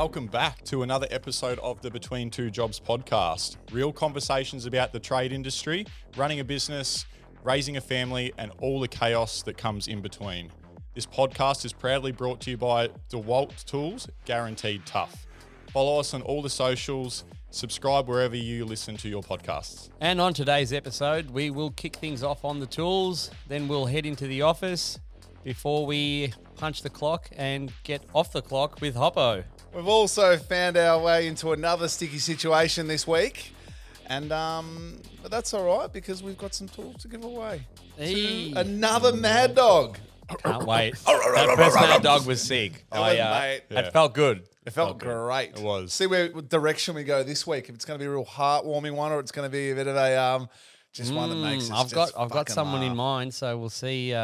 welcome back to another episode of the Between Two Jobs podcast. Real conversations about the trade industry, running a business, raising a family, and all the chaos that comes in between. This podcast is proudly brought to you by DeWalt Tools, guaranteed tough. Follow us on all the socials, subscribe wherever you listen to your podcasts. And on today's episode, we will kick things off on the tools, then we'll head into the office before we punch the clock and get off the clock with Hoppo. We've also found our way into another sticky situation this week. And but that's all right because we've got some tools to give away. Hey. To another mad dog. Can't wait. That first mad dog was sick. Mate. It felt good. It felt great. It was. See what direction we go this week. If it's going to be a real heartwarming one or it's going to be a bit of a just one that makes us I've got someone in mind, so we'll see.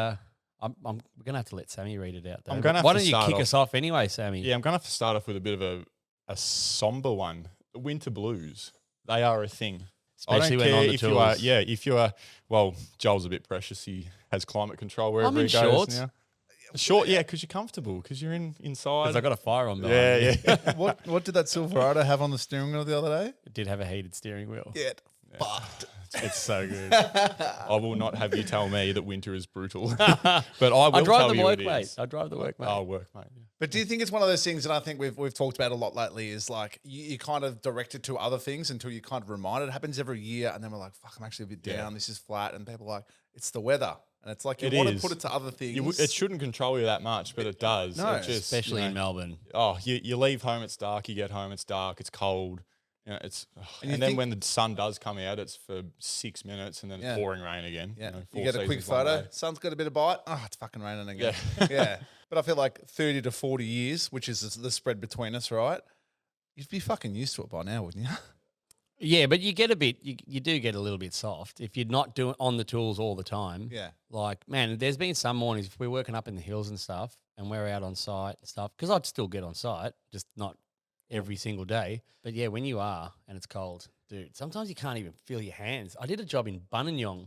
We're gonna have to let Sammy read it out. Though. Why don't you kick us off anyway, Sammy? Yeah, I'm going to have to start off with a bit of a somber one. The winter blues. They are a thing. Especially when on the tools. If you are, well, Joel's a bit precious. He has climate control wherever he goes shorts. now. Short, yeah, because you're comfortable, because you're inside. Because I got a fire on Yeah, behind me. yeah. What did that Silverado have on the steering wheel the other day? It did have a heated steering wheel. Get fucked. It's so good. I will not have you tell me that winter is brutal, but I will I drive tell the you work, it mate. is. I drive the work, mate. Oh, work, mate. Yeah. But do you think it's one of those things that I think we've talked about a lot lately is like you kind of direct it to other things until you kind of remind it. It happens every year and then we're like, fuck, I'm actually a bit down. This is flat. And people are like, it's the weather. And it's like you want to put it to other things. It shouldn't control you that much, but it does. No, It just, Especially in Melbourne. Oh, you leave home, it's dark. You get home, it's dark. It's cold. You know, and then when the sun does come out, it's for 6 minutes, and then it's pouring rain again. Yeah, you you get a quick photo. Sun's got a bit of bite. Oh, it's fucking raining again. Yeah. But I feel like 30 to 40 years, which is the spread between us, right? You'd be fucking used to it by now, wouldn't you? Yeah, but you get a bit, you do get a little bit soft if you're not doing on the tools all the time. Yeah. Like, man, there's been some mornings if we're working up in the hills and stuff and we're out on site and stuff, because I'd still get on site, just not every single day. But yeah, when you are and it's cold, dude, sometimes you can't even feel your hands. I did a job in Buninyong,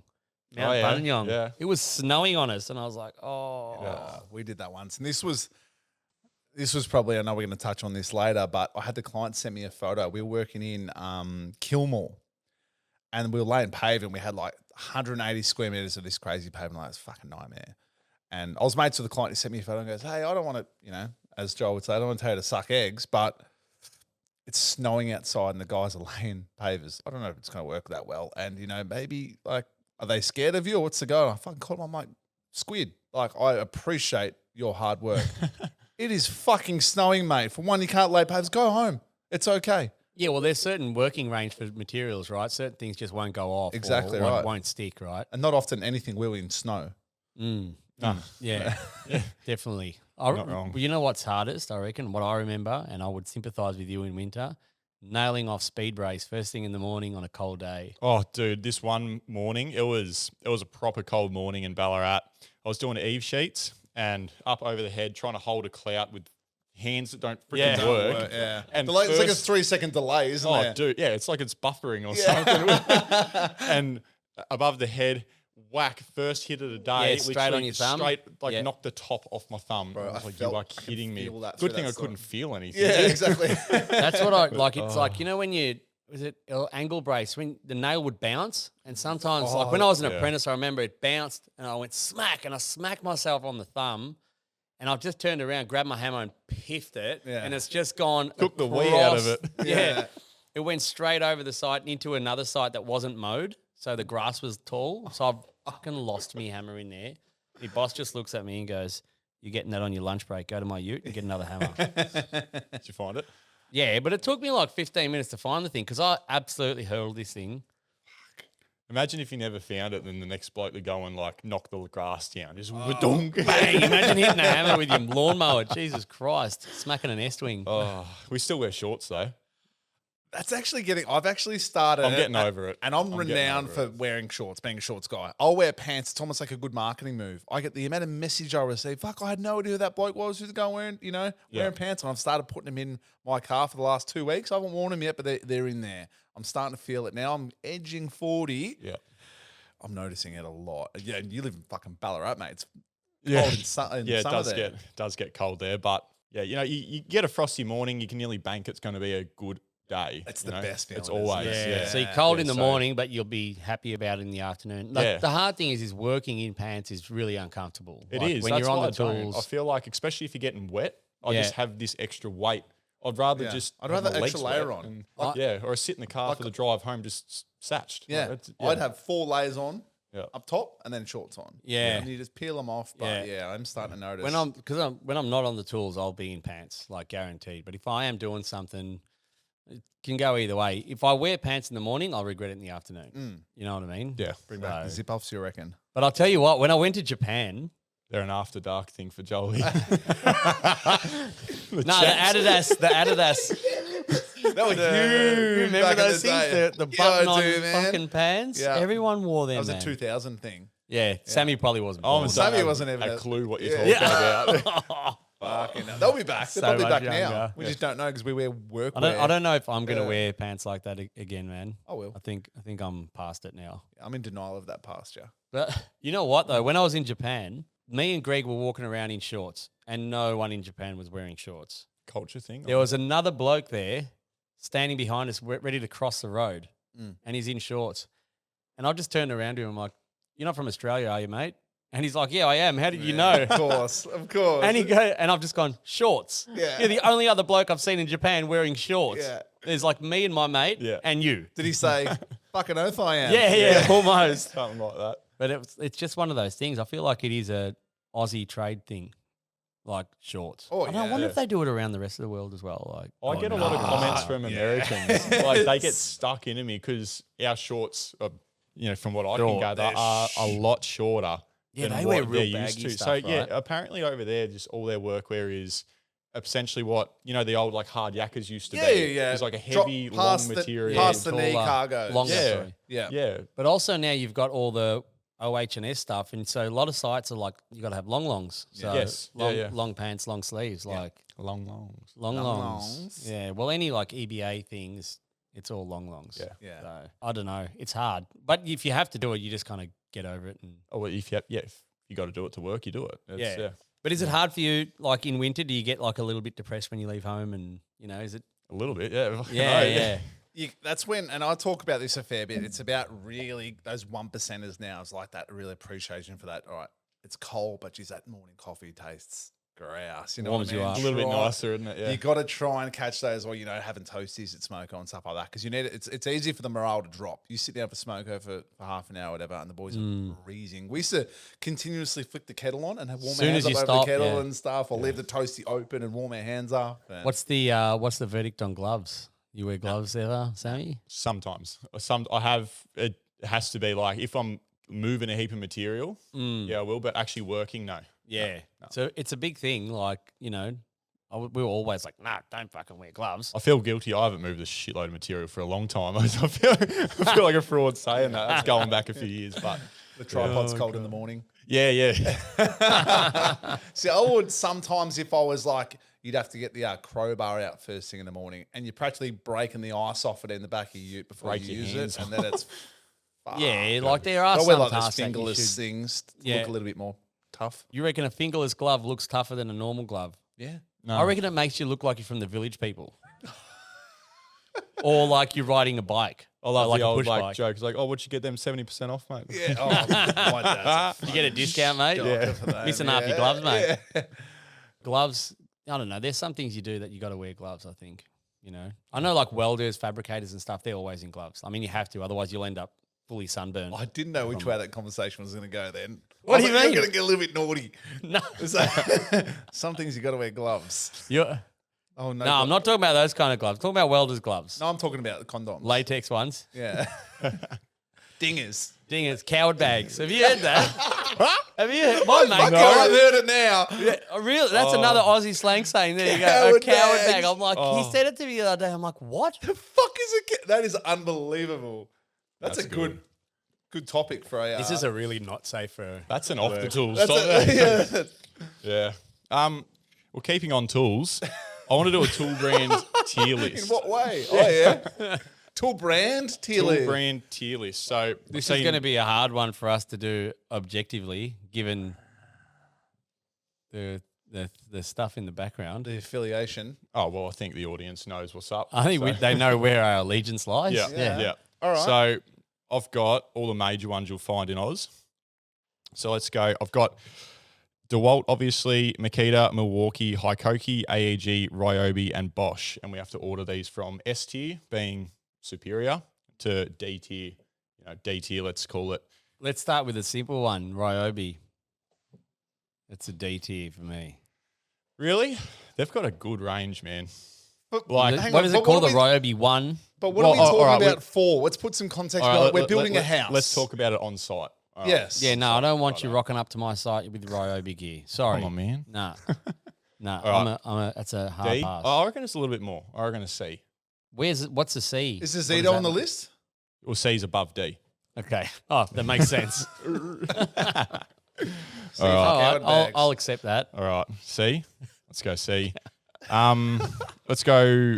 Mount Buninyong. Yeah. It was snowing on us and I was like, We did that once. And this was probably, I know we're going to touch on this later, but I had the client send me a photo. We were working in Kilmore and we were laying pavement. We had like 180 square meters of this crazy pavement. Like, it's a fucking nightmare. And I was mates with the client. He sent me a photo and goes, hey, I don't want to, as Joel would say, I don't want to tell you to suck eggs, but it's snowing outside and the guys are laying pavers. I don't know if it's going to work that well. And, maybe like, are they scared of you or what's the go? And I fucking called him. I'm like, Squid, like, I appreciate your hard work. It is fucking snowing, mate. For one, you can't lay pavers. Go home. It's okay. Yeah, well, there's certain working range for materials, right? Certain things just won't go off. Exactly or right. Won't stick, right? And not often anything will in snow. Yeah, definitely. Not wrong. You know what's hardest, I reckon, what I remember, and I would sympathise with you in winter, nailing off speed brace first thing in the morning on a cold day. Oh, dude, this one morning, it was a proper cold morning in Ballarat. I was doing eave sheets and up over the head trying to hold a clout with hands that don't freaking work. Yeah. And It's like a 3-second delay, isn't it? Oh, dude, yeah, it's like it's buffering or something. And above the head, whack, first hit of the day. Yeah, straight on your thumb. Straight, knocked the top off my thumb. Bro, I was I like, felt- you are I could kidding me. feel that Good through thing I that couldn't feel anything. Yeah, exactly. That's what I like. It's like, when you angle brace, when the nail would bounce, and sometimes like when I was an apprentice, I remember it bounced and I went smack and I smacked myself on the thumb. And I've just turned around, grabbed my hammer and piffed it. Yeah. And it's just gone. Took the wee out of it. Yeah. It went straight over the site and into another site that wasn't mowed. So the grass was tall. So I've fucking lost me hammer in there. My boss just looks at me and goes, you're getting that on your lunch break. Go to my ute and get another hammer. Did you find it? Yeah, but it took me like 15 minutes to find the thing because I absolutely hurled this thing. Imagine if you never found it, then the next bloke to go and knock the grass down. Just bang. Bang! Imagine hitting a hammer with your lawnmower. Jesus Christ. Smacking an S-wing. Oh, we still wear shorts though. That's actually I've actually started. I'm getting over it. And I'm getting renowned over for it. wearing shorts, being a shorts guy. I'll wear pants. It's almost like a good marketing move. I get the amount of message I receive. Fuck, I had no idea who that bloke was who's going wearing, wearing pants. And I've started putting them in my car for the last 2 weeks. I haven't worn them yet, but they're in there. I'm starting to feel it now. I'm edging 40. Yeah. I'm noticing it a lot. Yeah, you live in fucking Ballarat, mate. It's Yeah. cold in Yeah, it summer there. does get cold there, but Yeah, you get a frosty morning, you can nearly bank it's going to be a good day. It's you the know? best feeling, It's isn't it? always, yeah. So you're cold Yeah, in the so- morning, but you'll be happy about it in the afternoon. Like, Yeah. the hard thing is working in pants is really uncomfortable. It Like, is. when That's you're on why the I don't. tools. I feel like, especially if you're getting wet, I Yeah. just have this extra weight. I'd rather Yeah. just. I'd have rather my extra legs layer wet on. and- Like- yeah, or I sit in the car for the drive home just satched. Yeah. Like, I'd have 4 layers on Yeah. up top and then shorts on. Yeah. And you just peel them off. But Yeah. I'm starting to notice. when I'm not on the tools, I'll be in pants, like guaranteed. But if I am doing something, it can go either way. If I wear pants in the morning, I'll regret it in the afternoon. You know what I mean? Yeah. Bring back the So- zip offs, you reckon? But I'll tell you what, when I went to Japan, They're an after dark thing for Jolie. the Adidas. That was huge. Remember back in those the things? day. The Yeah, I button-on do, man. fucking pants? Yeah. Everyone wore them, That was man. a 2000 thing. Yeah, Sammy probably wasn't. Oh, born. Sammy don't wasn't have even a a- clue what you're Yeah. talking about. Fucking hell. They'll be back. They're So probably much back now. younger. We just don't know because we wear work. I don't know if I'm gonna Yeah. wear pants like that again, man. I will. I think I'm past it now. I'm in denial of that pasture. But you know what though? When I was in Japan, me and Greg were walking around in shorts, and no one in Japan was wearing shorts. Culture thing. There was another bloke there standing behind us, ready to cross the road, and he's in shorts. And I just turned around to him, I'm like, "You're not from Australia, are you, mate?" And he's like, "Yeah, I am. How did you know?" Of course. Of course. And I've just gone, "Shorts." Yeah. You're the only other bloke I've seen in Japan wearing shorts. Yeah. There's like me and my mate Yeah. and you. Did he say, fucking oath I am? Yeah, almost. Something like that. But it's just one of those things. I feel like it is a Aussie trade thing, like shorts. Oh, and I yeah. wonder if they do it around the rest of the world as well. Like, I get a lot of comments from Americans. Like they get stuck into me because our shorts are, from what I can Short. gather, They're are a lot shorter. Yeah, than they what wear real they're used baggy to. stuff, So yeah, right? apparently over there, just all their workwear is essentially what the old like hard yakkers used to Yeah, be. yeah, yeah. It's like a Drop heavy, past long the- material. past the knee taller, cargos. longer, Yeah. sorry. Yeah. Yeah, But also now you've got all the OH&S stuff, and so a lot of sites are like you got to have longs. So Yes. Yeah, long, yeah. long pants, long sleeves, like long longs. long longs. longs. Yeah. Well, any like EBA things, it's all longs. Yeah. Yeah. So I don't know. It's hard, but if you have to do it, you just kind of get over it. And Oh, well, if you got to do it to work, you do it. It's, yeah. But is it hard for you? Like in winter, do you get like a little bit depressed when you leave home? And is it? a little bit. Yeah, Yeah, yeah. That's when, and I talk about this a fair bit. It's about really those 1%ers now. It's like that real appreciation for that. All right, it's cold, but geez, that morning coffee tastes grouse. You know, Warms what I you mean? up. A little bit Try- nicer, isn't it? Yeah. You got to try and catch those, or having toasties at smoko and stuff like that, because you need it. It's easy for the morale to drop. You sit down for smoko for half an hour, or whatever, and the boys are freezing. We used to continuously flick the kettle on and have warm our Soon hands as up you over stop, the kettle yeah. and stuff, or leave the toasty open and warm our hands up. And What's the verdict on gloves? You wear gloves ever, Sammy? Sometimes, I have. It has to be like if I'm moving a heap of material, yeah, I will. But actually working, no. Yeah. So it's a big thing. Like we were always like, nah, don't fucking wear gloves. I feel guilty. I haven't moved a shitload of material for a long time. I feel like a fraud saying that. That's going back a few years, but the tripod's cold in the morning. yeah. See, I would sometimes, if I was like, you'd have to get the crowbar out first thing in the morning, and you're practically breaking the ice off it in the back of your ute before Break you your use hands it, and then it's Yeah, like there are I some wear like those tasks that you fingerless should. things to Yeah. look a little bit more tough. You reckon a fingerless glove looks tougher than a normal glove? Yeah, No. I reckon it makes you look like you're from the village people. Or like you're riding a bike. I love like the a old push like bike. jokes like, oh, what'd you get them 70% off, mate? yeah. Oh, my dad's a You get a discount, mate. shocker for that. Missing half your gloves, mate. Yeah. Gloves, I don't know. There's some things you do that you got to wear gloves, I think. I know like welders, fabricators and stuff, they're always in gloves. I mean, you have to, otherwise you'll end up fully sunburned. I didn't know which way that conversation was going to go then. What I do you thought mean? You're going to get a little bit naughty. No. So, some things you got to wear gloves. You're, Oh, no. no, I'm not talking about those kind of gloves. I'm talking about welders' gloves. No, I'm talking about the condoms. Latex ones. Yeah. Dingers. Dingers, coward bags. Have you heard that? Have you heard? My mate. Okay, I've heard it now. Yeah, really? That's another Aussie slang saying. There you go. A Coward coward bags. bag. I'm like, he said it to me the other day. I'm like, what? The fuck is it? That is unbelievable. That's a good. good topic for a. This is a really not safe for. That's an off the tools. That's topic. yeah. Yeah. Well, keeping on tools, I want to do a tool brand tier In list. what way? Oh yeah. Tool brand tier Tool list. brand tier list. So This is going to be a hard one for us to do objectively, given the the stuff in the background. The affiliation. Oh, well, I think the audience knows what's up. I think so- they know where our allegiance lies. Yeah, Yeah. yeah. All right. So I've got all the major ones you'll find in Oz. So let's go. I've got DeWalt, obviously, Makita, Milwaukee, Hikoki, AEG, Ryobi, and Bosch. And we have to order these from S tier, being superior, to D tier. D tier, let's call it. Let's start with a simple one, Ryobi. It's a D tier for me. Really? They've got a good range, man. But, Like- hang What on, is but it called? are The we- Ryobi 1? But what Well, are we talking all right, about for? Let's put some context. All right, behind it. We're building a house. Let's talk about it on site. All right. Yes. Yeah, no, I don't want you Righto. rocking up to my site with Ryobi gear. Sorry. Come on, man. Nah. Nah, All that's a hard D? pass. Oh, I reckon it's a little bit more. I reckon a C. What's the C? Is the What Zito that on the mean? list? Well, C's above D. Okay. Oh, that makes sense. See, All right. All right, coward bags. I'll accept that. All right, C. Let's go C. Let's go.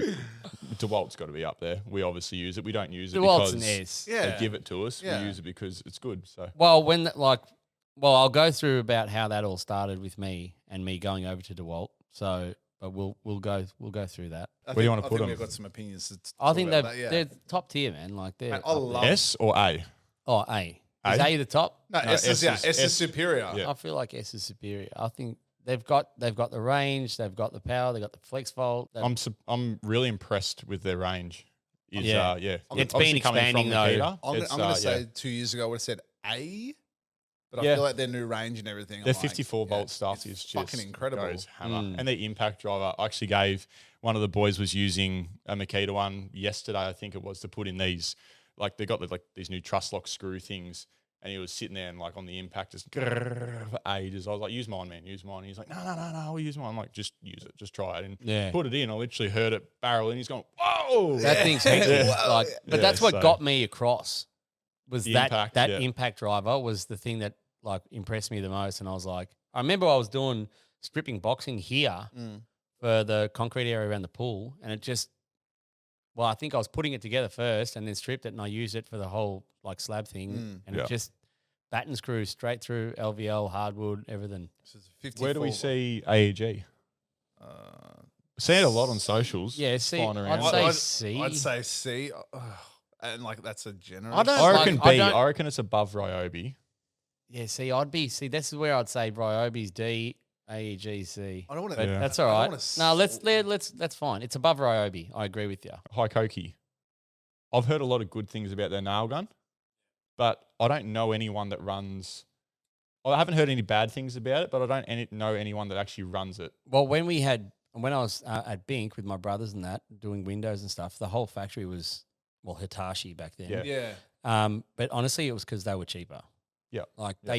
DeWalt's got to be up there. We obviously use it. We don't use it DeWalt's because an S. Yeah. they give it to us. Yeah. We use it because it's good. So Well, I'll go through about how that all started with me and me going over to DeWalt. So, but we'll go through that. I Where do you think- wanna I put think them? We've got some opinions. To I talk think about they're that, yeah. they're top tier, man. Like they're Mate, I up love- there. S or A? Oh, A. Is A? A the top? No, No, S is S is superior. Yeah. I feel like S is superior. I think they've got the range, they've got the power, they've got the flex volt. I'm really impressed with their range. Is, Yeah. yeah. It's Obviously been coming from expanding, though. Makita, I'm going to say yeah. 2 years ago I would have said A, but I Yeah. feel like their new range and everything. Their I'm like, 54 yeah, volt stuff it's is just fucking incredible. goes hammer. Mm. And the impact driver, I actually gave one of the boys was using a Makita one yesterday, I think it was, to put in these, like they got these new truss lock screw things. And he was sitting there and like on the impact just grrr for ages. I was like, use mine, man, use mine. He's like, no, we'll use mine. I'm like, just use it, just try it. And Yeah. put it in. I literally heard it barrel and he's going, whoa. That thing's hectic. Yeah. Like, but Yeah, that's what so- got me across. Was The that impact, that yeah. impact driver was the thing that like impressed me the most. And I was like, I remember I was doing stripping boxing here Mm. for the concrete area around the pool, and it just, well, I think I was putting it together first and then stripped it, and I used it for the whole like slab thing, and Yeah. it just batten screw straight through LVL, hardwood, everything. So it's a 54. Where do we see AEG? See it a lot on socials. Yeah, see, flying around. I'd say C. I'd say C. And like that's a generous. I don't I like- reckon I B. don't- I reckon it's above Ryobi. Yeah, see, this is where I'd say Ryobi's D, AEG C. I don't want But to. Yeah. that's all I right. don't No, wanna let's that's fine. It's above Ryobi. I agree with you. Hikoki. I've heard a lot of good things about their nail gun, but I don't know anyone that runs. I haven't heard any bad things about it, but I don't know anyone that actually runs it. Well, when I was at Bink with my brothers and that doing windows and stuff, the whole factory was Hitachi back then. Yeah. Yeah. But honestly, it was because they were cheaper. Yeah. Like Yeah.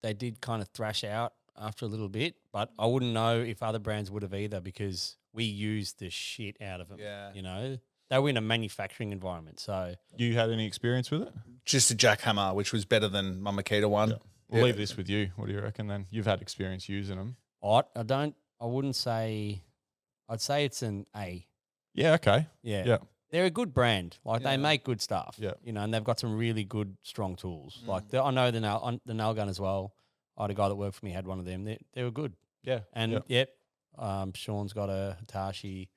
they did kind of thrash out after a little bit, but I wouldn't know if other brands would have either because we used the shit out of them. Yeah. You know, they were in a manufacturing environment, so You had any experience with it? Just a jackhammer, which was better than my Makita one. Yeah. We'll leave this with you. What do you reckon then? You've had experience using them. I wouldn't say. I'd say it's an A. Yeah, okay. Yeah. Yeah. They're a good brand. Like Yeah. they make good stuff. Yeah. You know, and they've got some really good, strong tools. Like I know the nail gun as well. I had a guy that worked for me had one of them. They were good. Yeah. And Sean's got a Hitachi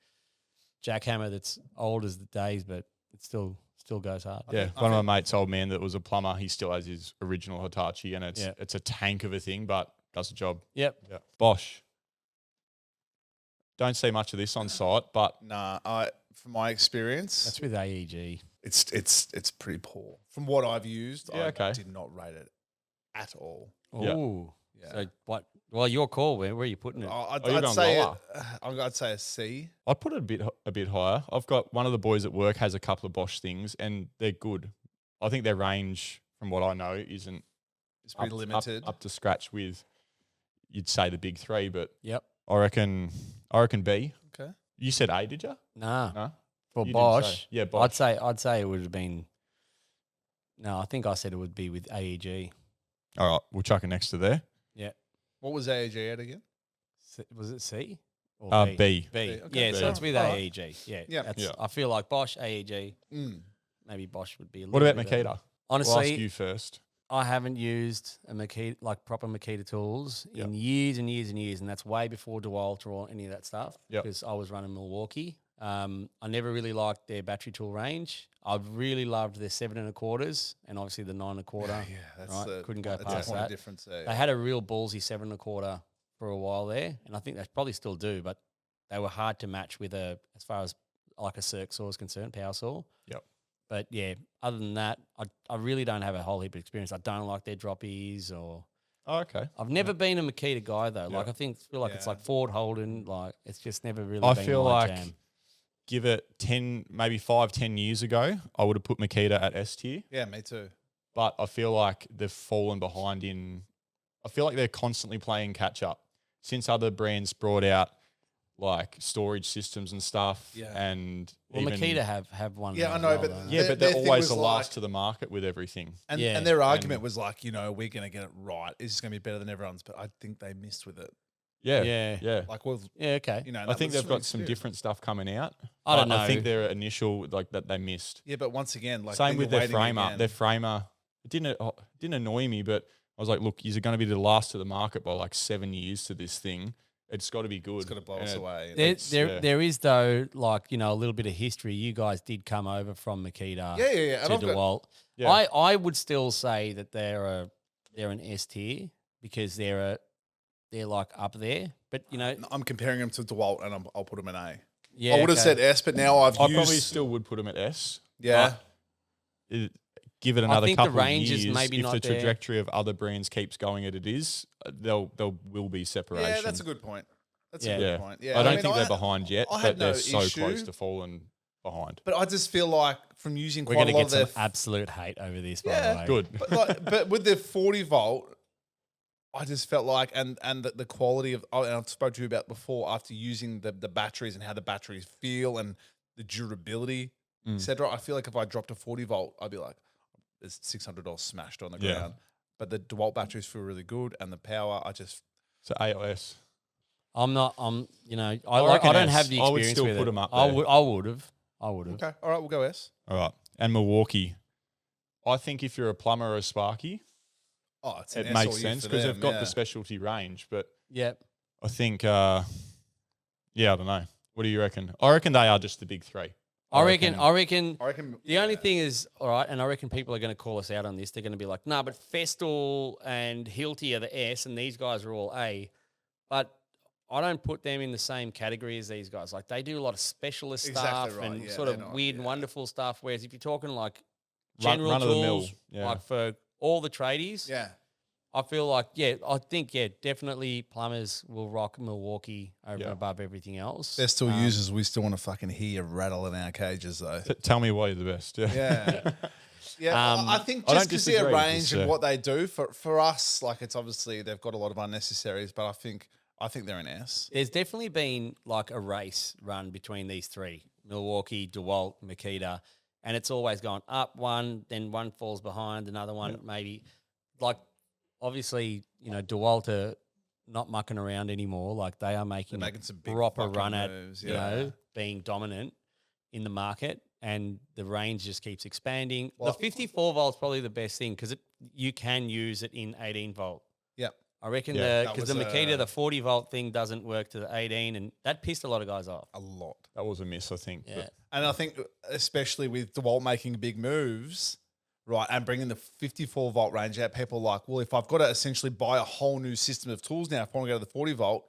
jackhammer that's old as the days, but it still goes hard. Yeah. One of my mates, old man that was a plumber, he still has his original Hitachi and it's a tank of a thing, but does the job. Yep. Yeah. Bosch. Don't see much of this on site, but Nah, from my experience, That's with AEG. it's pretty poor. From what I've used, Yeah, I okay. did not rate it at all. Yeah. Oh. Yeah. So what? Well, your call. Where are you putting it? I'd, Are you I'd going say lower? I'd say a C. I'd put it a bit higher. I've got one of the boys at work has a couple of Bosch things and they're good. I think their range, from what I know, isn't It's pretty limited. up to scratch with, you'd say, the big three, but Yep. I reckon B. Okay. You said A, did you? Nah. No. For You didn't Bosch, say. Yeah, Bosch. I'd say it would have been. No, I think I said it would be with AEG. All right, we'll chuck it next to there. Yeah. What was AEG at again? Was it C? Or B. B. Okay. Yeah, so B. it's with All right. AEG. Yeah. Yeah. That's, Yeah. I feel like Bosch, AEG, Mm. maybe Bosch would be a little What about bit better. Makita? We'll ask Honestly, you first. I haven't used a Makita, like proper Makita tools in years and years and years, and that's way before DeWalt or any of that stuff. Yep. Because I was running Milwaukee. I never really liked their battery tool range. I've really loved their 7.25s and obviously the 9.25. Yeah, that's right? Couldn't go that's past a point that. of difference there. They had a real ballsy 7.25 for a while there, and I think they probably still do, but they were hard to match with as far as like a circ saw is concerned, power saw. Yep. But yeah, other than that, I really don't have a whole heap of experience. I don't like their droppies or. Oh, okay. I've never been a Makita guy though. Yeah. Like I feel like it's like Ford Holden. Like it's just never really. I been feel my like jam. give it 10, maybe 5-10 years ago, I would have put Makita at S tier. Yeah, me too. But I feel like they've fallen behind I feel like they're constantly playing catch up since other brands brought out like storage systems and stuff. Yeah. And Well, Makita have one. Yeah, now I as know, well, but though. yeah, but their they're thing always was the last like- to the market with everything. And Yeah. and their argument And- was like, we're going to get it right. It's just going to be better than everyone's. But I think they missed with it. Yeah, Yeah. yeah. Like, well, Yeah, okay. you know, I that think was they've really got some good. different stuff coming out. I don't but I think know. their initial like that they missed. Yeah, but once again, like Same then with you're their waiting framer. again. Their framer it didn't annoy me, but I was like, look, you're going to be the last to the market by like 7 years to this thing. It's got to be good. It's got to blow And us it- away. There is though, like a little bit of history. You guys did come over from Makita Yeah. And to I've got, DeWalt. Yeah. I would still say that they're an S tier because they're like up there. But I'm comparing them to DeWalt, and I'll put them in A. yeah, I would have okay. said S, but now I've I used. probably still would put them at S. Yeah. Give it another think the couple of range is years. maybe if not the there. trajectory of other brands keeps going as it is, there will be separation. Yeah, that's a good point. That's Yeah. a good Yeah. point. Yeah, I don't mean, think they're behind yet, I but had they're no so issue. close to falling behind. But I just feel like from using We're quite going a to lot get of some their absolute hate over this, by Yeah. the way. Good. but with the 40 volt, I just felt like and the quality of and I've spoke to you about before after using the batteries and how the batteries feel and the durability, etc. I feel like if I dropped a 40 volt, I'd be like, there's $600 smashed on the Yeah. ground. But the DeWalt batteries feel really good, and the power, So AOS. I reckon don't S. have the I would experience still with put it. 'em up I there. would have. okay. All right, we'll go S. All right. And Milwaukee. I think if you're a plumber or a Sparky, Oh, it's an it S makes all year sense for because them, they've got yeah. the specialty range. But Yep. I think, I don't know. What do you reckon? I reckon they are just the big three. I reckon I reckon the only thing is, all right, and I reckon people are going to call us out on this. They're going to be like, nah, but Festool and Hilti are the S, and these guys are all A. But I don't put them in the same category as these guys. Like, they do a lot of specialist Exactly stuff right, and yeah, sort they're of not, weird and yeah. wonderful stuff. Whereas if you're talking like Run- general run of the mill, tools, yeah. like for all the tradies, Yeah. I feel like, definitely plumbers will rock Milwaukee over and above everything else. They're still users. We still want to fucking hear you rattle in our cages, though. Tell me why you're the best. Yeah. Yeah. Yeah, I think I just don't to see a disagree, range it's, and what they do for us, like it's obviously they've got a lot of unnecessaries, but I think they're an S. There's definitely been like a race run between these three: Milwaukee, DeWalt, Makita, and it's always gone up one, then one falls behind, another one maybe. Like, obviously, DeWalt are not mucking around anymore. Like they are making, making some big proper fucking run at moves, being dominant in the market, and the range just keeps expanding. Well- the 54 volt's probably the best thing because you can use it in 18 volt. Yep. I reckon Yeah. because That the was, Makita, the 40 volt thing doesn't work to the 18, and that pissed a lot of guys off. A lot. That was a miss, I think. Yeah. But And I think especially with DeWalt making big moves, right, and bringing the 54 volt range out, people are like, well, if I've got to essentially buy a whole new system of tools now, if I want to go to the 40 volt,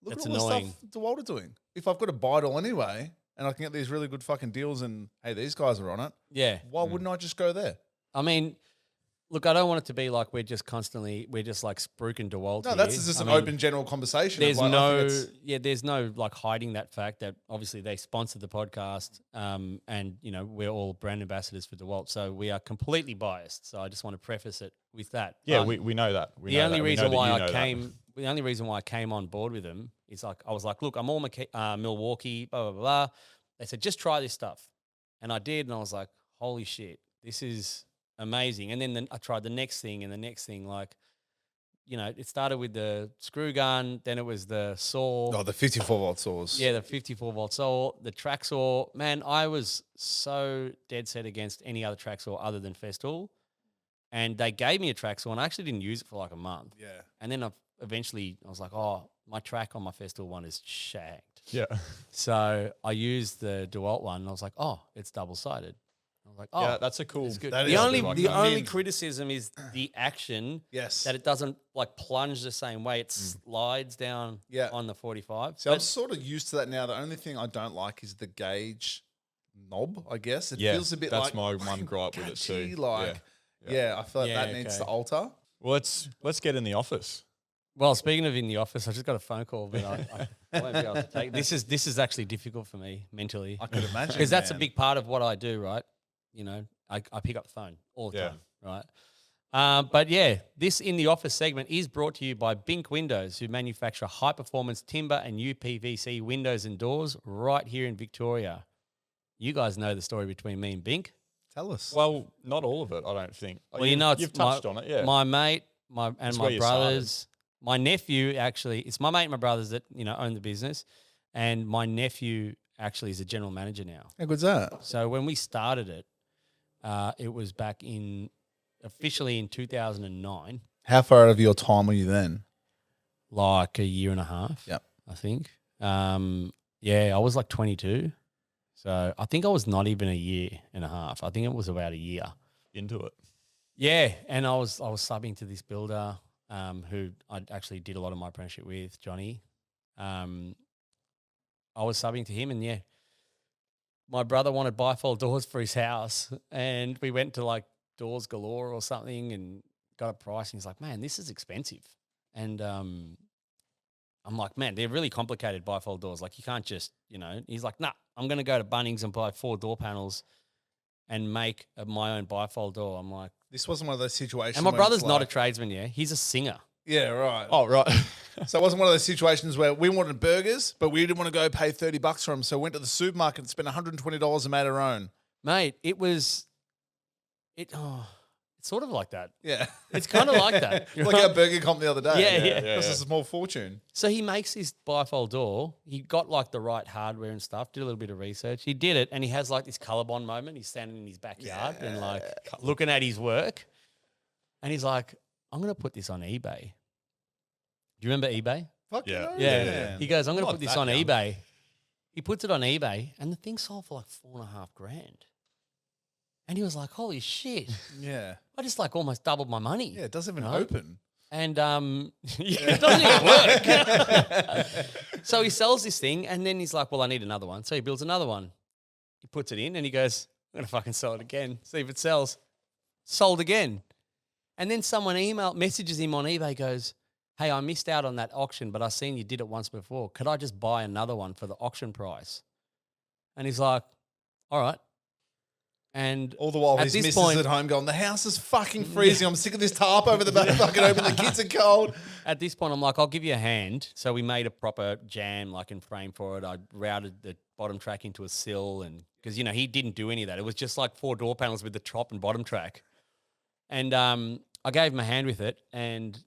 look That's at all annoying. the stuff DeWalt are doing. If I've got to buy it all anyway, and I can get these really good fucking deals, and hey, these guys are on it, Yeah. why wouldn't I just go there? I mean, look, I don't want it to be like we're just like spruiking DeWalt. No, here. that's just I an mean, open general conversation. There's of like, I think there's no like hiding that fact that obviously they sponsored the podcast, and we're all brand ambassadors for DeWalt, so we are completely biased. So I just want to preface it with that. yeah, But we know that. the only reason why I came on board with them is like I was like, look, I'm all Milwaukee, blah blah blah. They said just try this stuff, and I did, and I was like, holy shit, this is amazing. And then I tried the next thing and the next thing. Like, it started with the screw gun, then it was the saw. Oh, the 54 volt saws. Yeah, the 54 volt saw, the track saw. Man, I was so dead set against any other track saw other than Festool. and they gave me a track saw, and I actually didn't use it for like a month. Yeah. And then I was like, oh, my track on my Festool one is shagged. Yeah. So I used the DeWalt one, and I was like, oh, it's double-sided. I was like, oh, Yeah, that's a cool. it's good. That The is only good. the I only mean- criticism is the action. Yes. That it doesn't like plunge the same way. It slides down Yeah. on the 45. So I'm sort of used to that now. The only thing I don't like is the gauge knob, I guess. It Yeah, feels a bit that's like my one gripe with it too. catchy, Like, yeah, I feel like Yeah, that needs okay. to alter. Well, let's get in the office. Well, speaking of in the office, I just got a phone call, but I won't be able to take this is actually difficult for me mentally I could imagine. because that's a man. big part of what I do, right? You know, I pick up the phone all the Yeah. time, right? But yeah, this in the office segment is brought to you by Bink Windows, who manufacture high performance timber and UPVC windows and doors right here in Victoria. You guys know the story between me and Bink. Tell us. Well, not all of it, I don't think. Well, you know, it's you've touched on it, yeah. My mate, and It's my where you brothers, my nephew actually. It's my mate and my brothers that own the business, and my nephew actually is a general manager now. How good's that? So when we started it, it was back officially in 2009, How far out of your time were you then? like a year and a half. Yep. I think. Yeah, I was like 22. So I think I was not even a year and a half. I think it was about a year. Into it. Yeah, and I was subbing to this builder who I actually did a lot of my apprenticeship with, Johnny. I was subbing to him, and yeah, my brother wanted bifold doors for his house, and we went to like Doors Galore or something and got a price, and he's like, man, this is expensive. And I'm like, man, they're really complicated bifold doors. Like you can't just, he's like, nah, I'm going to go to Bunnings and buy 4 door panels and make my own bifold door. I'm like, This wasn't one of those situations. and my where brother's it's not a like- tradesman, yeah. He's a singer. Yeah, right. Oh, right. So it wasn't one of those situations where we wanted burgers, but we didn't want to go pay $30 for them. So we went to the supermarket and spent $120 and made our own. Mate, it's sort of like that. Yeah. It's kind of like that. Like our burger comp the other day. Yeah, yeah. It cost us a small fortune. So he makes his bifold door. He got like the right hardware and stuff, did a little bit of research. He did it, and he has like this Colorbond moment. He's standing in his backyard and like looking at his work. And he's like, I'm going to put this on eBay. Do you remember eBay? Fuck Yeah. yeah. He goes, I'm going to Not put this that on young. eBay. He puts it on eBay, and the thing sold for like $4,500. And he was like, holy shit. Yeah. I just like almost doubled my money. Yeah, it doesn't even Right. open. And it doesn't even work. So he sells this thing, and then he's like, well, I need another one. So he builds another one. He puts it in, and he goes, I'm going to fucking sell it again. See if it sells. Sold again. And then someone messages him on eBay, goes, hey, I missed out on that auction, but I seen you did it once before. Could I just buy another one for the auction price? And he's like, all right. And All the while at his this missus point- at home going, the house is fucking freezing. I'm sick of this tarp over the back. Fucking open. The kids are cold. at this point, I'm like, I'll give you a hand. So we made a proper jam, like, and frame for it. I routed the bottom track into a sill, and because he didn't do any of that. It was just like 4 door panels with the top and bottom track. And I gave him a hand with it, and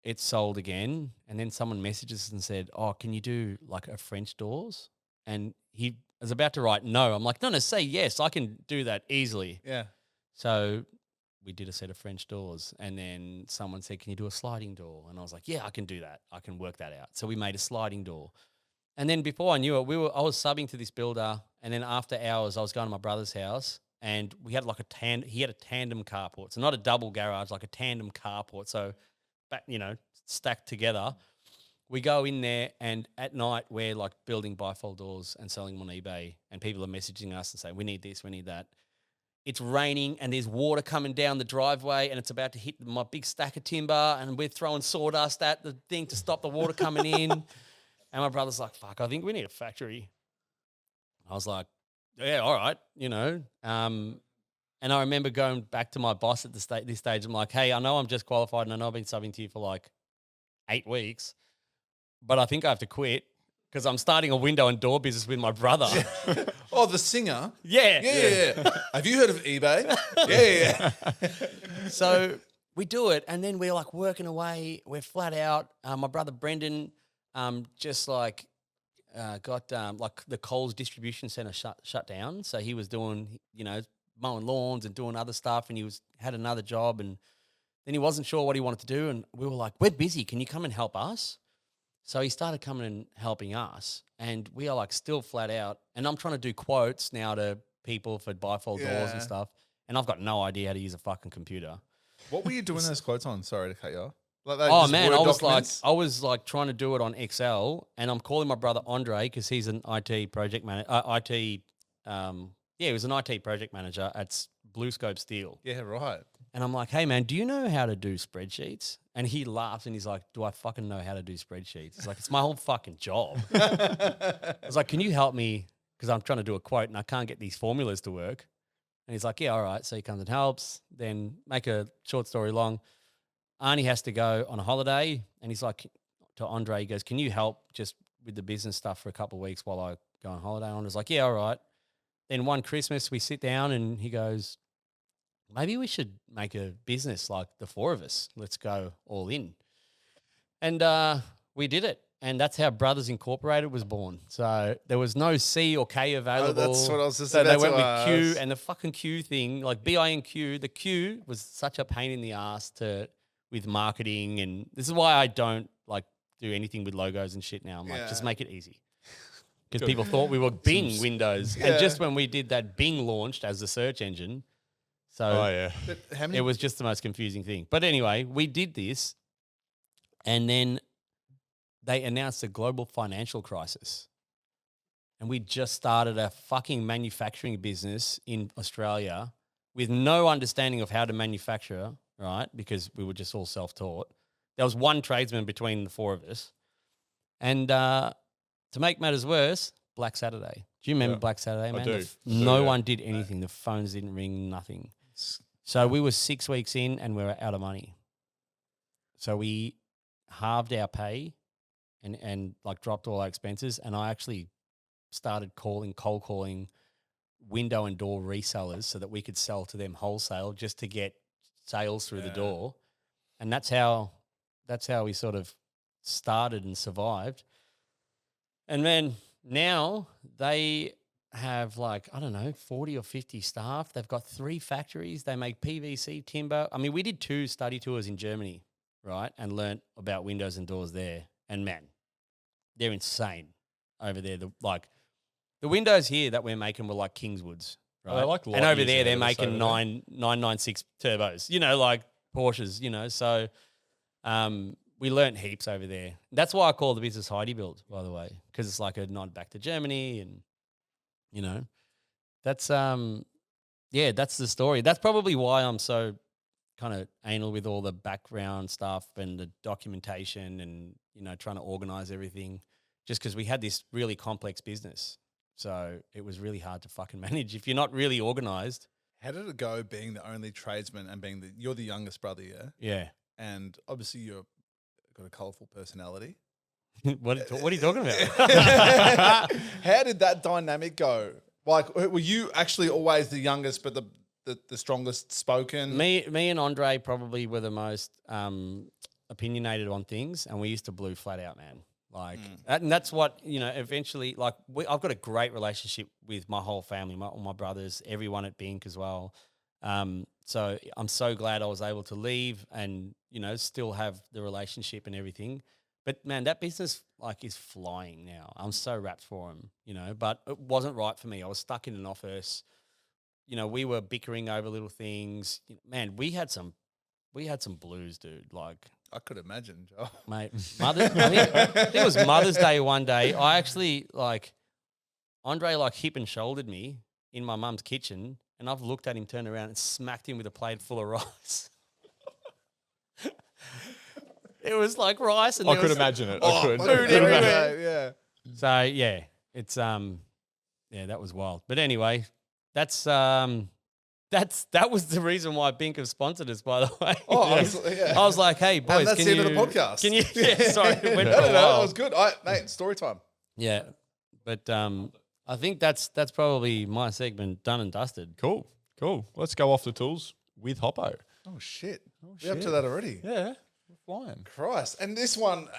it sold again. And then someone messages and said, "Oh, can you do like a French doors?" And he was about to write no. I'm like, no, say yes. I can do that easily. Yeah. So we did a set of French doors, and then someone said, can you do a sliding door? And I was like, yeah, I can do that. I can work that out. So we made a sliding door. And then before I knew it, I was subbing to this builder, and then after hours, I was going to my brother's house, and we had like he had a tandem carport. So not a double garage, like a tandem carport. So back, stacked together. We go in there, and at night we're like building bifold doors and selling them on eBay, and people are messaging us and saying, we need this, we need that. It's raining, and there's water coming down the driveway, and it's about to hit my big stack of timber, and we're throwing sawdust at the thing to stop the water coming in. And my brother's like, fuck, I think we need a factory. I was like, yeah, all right, And I remember going back to my boss at this stage. I'm like, hey, I know I'm just qualified, and I know I've been subbing to you for like 8 weeks, but I think I have to quit because I'm starting a window and door business with my brother. Oh, the singer? Yeah. Yeah. Have you heard of eBay? Yeah. So we do it, and then we're like working away. We're flat out. My brother Brendan just like got like the Coles distribution center shut down. So he was doing, mowing lawns and doing other stuff, and had another job, and then he wasn't sure what he wanted to do, and we were like, we're busy, can you come and help us? So he started coming and helping us, and we are like still flat out, and I'm trying to do quotes now to people for bifold doors and stuff, and I've got no idea how to use a fucking computer. What were you doing those quotes on? Sorry to cut you off. Like Oh man, I was like trying to do it on Excel, and I'm calling my brother Andre because he's an IT project manager. He was an IT project manager at Blue Scope Steel. Yeah, right. And I'm like, hey man, do you know how to do spreadsheets? And he laughs and he's like, do I fucking know how to do spreadsheets? It's like, it's my whole fucking job. I was like, can you help me? Because I'm trying to do a quote and I can't get these formulas to work. And he's like, yeah, all right. So he comes and helps. Then make a short story long. Arnie has to go on a holiday, and he's like to Andre, he goes, can you help just with the business stuff for a couple of weeks while I go on holiday? And Andre's like, yeah, all right. Then one Christmas we sit down and he goes, maybe we should make a business like the four of us. Let's go all in. And we did it. And that's how Brothers Incorporated was born. So there was no C or K available. Oh, that's what I was just So about they went to with Q, ask. and the fucking Q thing, like BINQ, the Q was such a pain in the ass with marketing. And this is why I don't like do anything with logos and shit now. I'm like, just make it easy. Because people thought we were Bing Windows. And just when we did that, Bing launched as the search engine. So But how many? it was just the most confusing thing. But anyway, we did this, and then they announced a global financial crisis. And we just started a fucking manufacturing business in Australia with no understanding of how to manufacture, right? Because we were just all self-taught. There was one tradesman between the four of us. And to make matters worse, Black Saturday. Do you remember Black Saturday, man? I do. No one did anything. The phones didn't ring, nothing. So we were 6 weeks in and we were out of money. So we halved our pay and like dropped all our expenses. And I actually started cold calling window and door resellers so that we could sell to them wholesale just to get sales through the door. And that's how we sort of started and survived. And then now they have like, I don't know, 40 or 50 staff. They've got 3 factories. They make PVC, timber. I mean, we did 2 study tours in Germany, right? And learnt about windows and doors there. And man, they're insane over there. The windows here that we're making were like Kingswoods, right? Oh, they're like and over light there, years they're ahead of us making over there. 996 turbos, like Porsches, So we learnt heaps over there. That's why I call the business Heidi Build, by the way, because it's like a nod back to Germany and, that's, that's the story. That's probably why I'm so kind of anal with all the background stuff and the documentation and, trying to organize everything, just because we had this really complex business. So it was really hard to fucking manage if you're not really organized. How did it go being the only tradesman and you're the youngest brother, yeah? Yeah. And obviously you've got a colourful personality. What are you talking about? How did that dynamic go? Like, were you actually always the youngest but the strongest spoken? Me and Andre probably were the most opinionated on things, and we used to blue flat out, man. Like, and that's what, eventually, like, I've got a great relationship with my whole family, all my brothers, everyone at Bink as well. So I'm so glad I was able to leave and, still have the relationship and everything. But man, that business like is flying now. I'm so wrapped for him, but it wasn't right for me. I was stuck in an office. We were bickering over little things. Man, we had some blues, dude. Like, I could imagine, Joe. mate, I think it was Mother's Day one day. I actually Andre hip and shouldered me in my mum's kitchen, and I've looked at him, turned around, and smacked him with a plate full of rice. It was like rice, and I could imagine it. I could. food Yeah, everywhere. yeah. So yeah, it's that was wild. But anyway, that was the reason why Bink have sponsored us, by the way. Oh, honestly, yeah. I was like, hey boys, And that's can the you end of the podcast. Can you? Yeah, sorry, it went No, for a that while. was good. Mate, story time. Yeah, but I think that's probably my segment done and dusted. Cool. Let's go off the tools with Hoppo. Oh, shit. We're up to that already. Yeah, we're flying. Christ. And this one,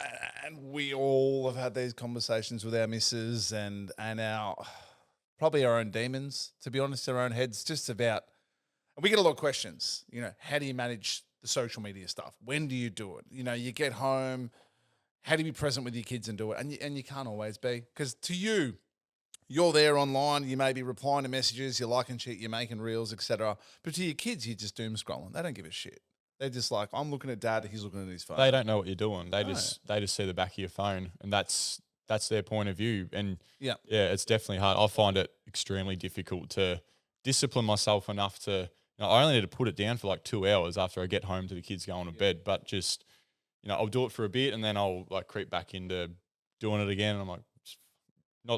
and we all have had these conversations with our missus and our probably our own demons, to be honest, our own heads, just about, and we get a lot of questions, how do you manage the social media stuff? When do you do it? You get home, how do you be present with your kids and do it? And you can't always be, because to you, you're there online, you may be replying to messages, you're liking shit, you're making reels, etc. But to your kids, you're just doom scrolling. They don't give a shit. They're just like, I'm looking at dad, he's looking at his phone. They don't know what you're doing. They No. just see the back of your phone, and that's their point of view. And Yeah. it's definitely hard. I find it extremely difficult to discipline myself enough to. I only need to put it down for like 2 hours after I get home to the kids going to bed. But just, I'll do it for a bit, and then I'll like creep back into doing it again. And I'm like,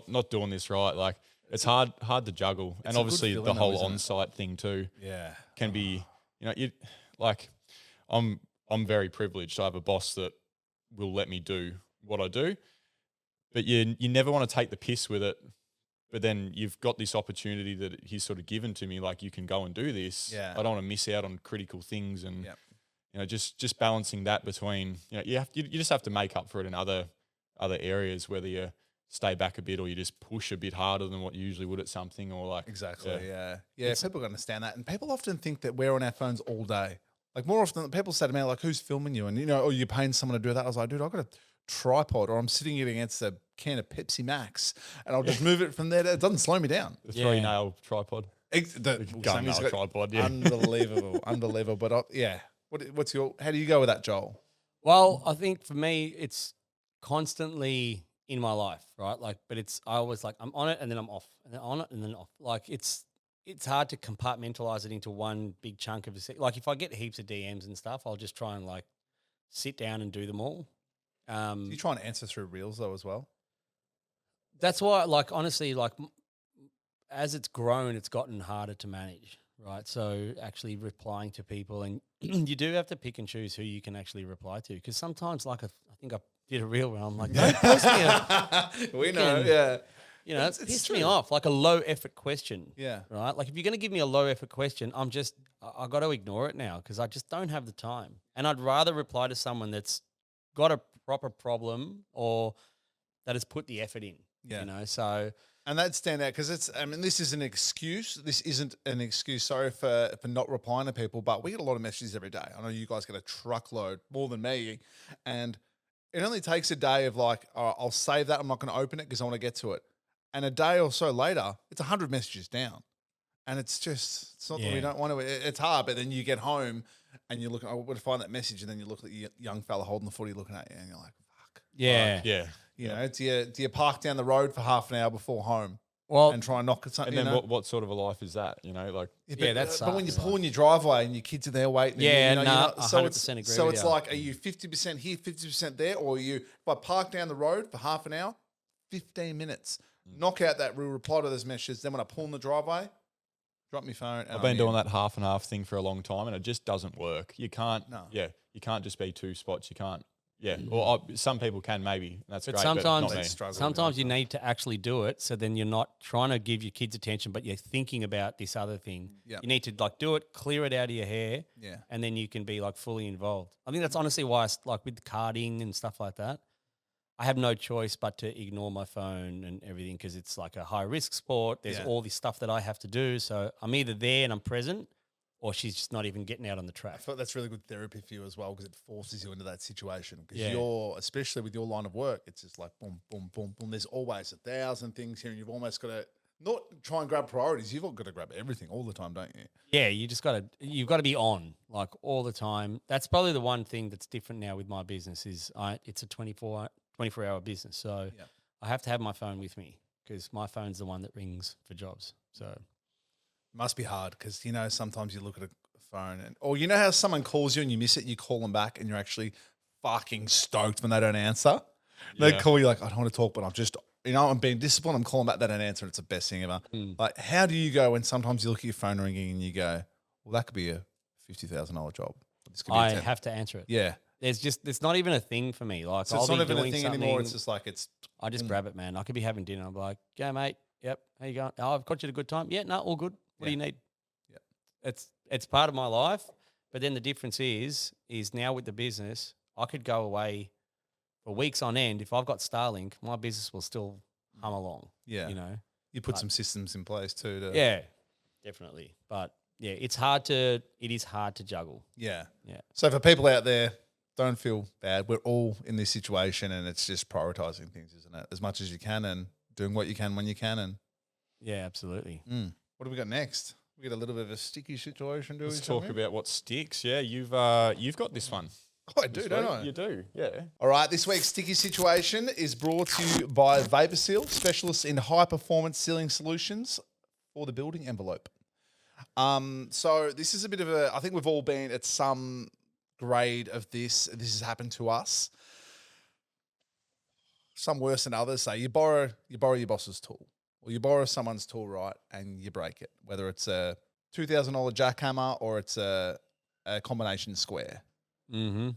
not doing this right. Like it's hard to juggle, and a good obviously feeling the though, whole isn't it? on-site thing too Yeah. can be. You like I'm very privileged to have a boss that will let me do what I do, but you never want to take the piss with it. But then you've got this opportunity that he's sort of given to me, like you can go and do this. Yeah. I don't want to miss out on critical things, and Yep. just balancing that between you just have to make up for it in other areas, whether you stay back a bit or you just push a bit harder than what you usually would at something, or like Exactly. Yeah. People understand that, and people often think that we're on our phones all day. Like more often, than people say to me, like, "Who's filming you?" And or you're paying someone to do that. I was like, "Dude, I've got a tripod, or I'm sitting it against a can of Pepsi Max, and I'll just move it from there. It doesn't slow me down." the 3-nail tripod. The Gun-nail Sammy's got- tripod, yeah. unbelievable. But what's how do you go with that, Joel? Well, I think for me, it's constantly in my life, right? Like, but I always like, I'm on it and then I'm off, and then on it and then off. Like, it's hard to compartmentalize it into one big chunk of a like. If I get heaps of DMs and stuff, I'll just try and like sit down and do them all. Do you try and answer through reels though as well? That's why, like, honestly, like, as it's grown, it's gotten harder to manage, right? So actually replying to people, and you do have to pick and choose who you can actually reply to, because sometimes, like, I think I did a reel where I'm like, don't post me We know, freaking- yeah. it It's pissed true. me off, like a low effort question. Yeah. Right? Like if you're going to give me a low effort question, I got to ignore it now, because I just don't have the time. And I'd rather reply to someone that's got a proper problem or that has put the effort in. Yeah. So And that stand out because this is an excuse. This isn't an excuse. Sorry for not replying to people, but we get a lot of messages every day. I know you guys get a truckload more than me, and it only takes a day of like, I'll save that. I'm not going to open it because I want to get to it. And a day or so later, it's 100 messages down, and it's not that we don't want to. It's hard, but then you get home and you look. I would find that message, and then you look at the young fella holding the footy, looking at you, and you're like, "Fuck." yeah. Yeah. Do you park down the road for half an hour before home Well, and try and knock at something? And then what sort of a life is that? Like Yeah, that But when you sucks. pull in your driveway and your kids are there waiting, Yeah, and nah, so 100% agree So with it's you. like, are you 50% here, 50% there, or are you? If I park down the road for half an hour, 15 minutes, knock out that real reply to those messages. Then when I pull in the driveway, drop my phone. And I've been doing that half and half thing for a long time, and it just doesn't work. You can't. No. Yeah, you can't just be two spots. You can't. Yeah, or some people can maybe. That's But great. sometimes, but not me. struggle with sometimes you need to actually do it. So then you're not trying to give your kids attention, but you're thinking about this other thing. Yep. You need to like do it, clear it out of your hair, Yeah. and then you can be like fully involved. I think that's honestly why, like with karting and stuff like that, I have no choice but to ignore my phone and everything, because it's like a high risk sport. There's Yeah. all this stuff that I have to do. So I'm either there and I'm present, or she's just not even getting out on the I track. thought that's really good therapy for you as well, because it forces you into that situation. Because Yeah. especially with your line of work, it's just like boom, boom, boom, boom. There's always 1,000 things here, and you've almost got to not try and grab priorities. You've got to grab everything all the time, don't you? Yeah, you've got to be on like all the time. That's probably the one thing that's different now with my business is it's a 24-hour business. So Yeah. I have to have my phone with me, because my phone's the one that rings for jobs. So Must be hard because, sometimes you look at a phone or how someone calls you and you miss it, you call them back and you're actually fucking stoked when they don't answer. They Yeah. call you like, I don't want to talk, but I'm just, I'm being disciplined. I'm calling back, they don't answer. And it's the best thing ever. Like, how do you go when sometimes you look at your phone ringing and you go, well, that could be a $50,000 job. This could be I a 10. have to answer it. Yeah. It's not even a thing for me. Like So I'll it's not be even a doing thing something, anymore. It's just like I just grab it, man. I could be having dinner. I'm like, yeah, mate. Yep. How you going? Oh, I've got you a good time. Yeah, no, all good. What do you need? Yeah. It's part of my life. But then the difference is now with the business, I could go away for weeks on end. If I've got Starlink, my business will still hum along. Yeah. You put some systems in place too. Yeah, definitely. But yeah, it is hard to juggle. Yeah. Yeah. So for people out there, don't feel bad. We're all in this situation, and it's just prioritizing things, isn't it? As much as you can, and doing what you can when you can. And Yeah, absolutely. what do we got next? We got a little bit of a sticky situation, do we? Let's talk about what sticks. Yeah, you've got this one. Oh, I do, don't I? You do, yeah. All right, this week's sticky situation is brought to you by VaporSeal, specialists in high-performance sealing solutions for the building envelope. So this is a bit of a, I think we've all been at some grade of this. This has happened to us. Some worse than others. Say you borrow your boss's tool, or you borrow someone's tool, right, and you break it. Whether it's a $2,000 jackhammer or it's a combination square. Mm-hmm.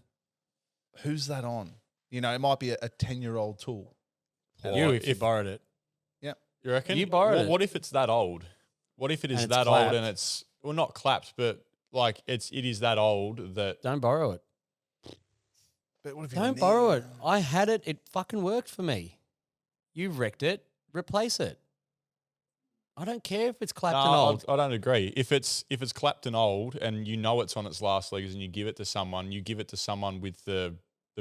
Who's that on? You know, it might be a 10-year-old tool. You if you borrowed it. Yeah. You reckon? You borrowed it. What if it's that old? What if it is And it's that old clapped. and it's not clapped, but like it is that old that Don't borrow it. But what if you Don't need- borrow it. I had it. It fucking worked for me. You wrecked it. Replace it. I don't care if it's clapped and old. I don't agree. If it's clapped and old and you know it's on its last legs and you give it to someone, with the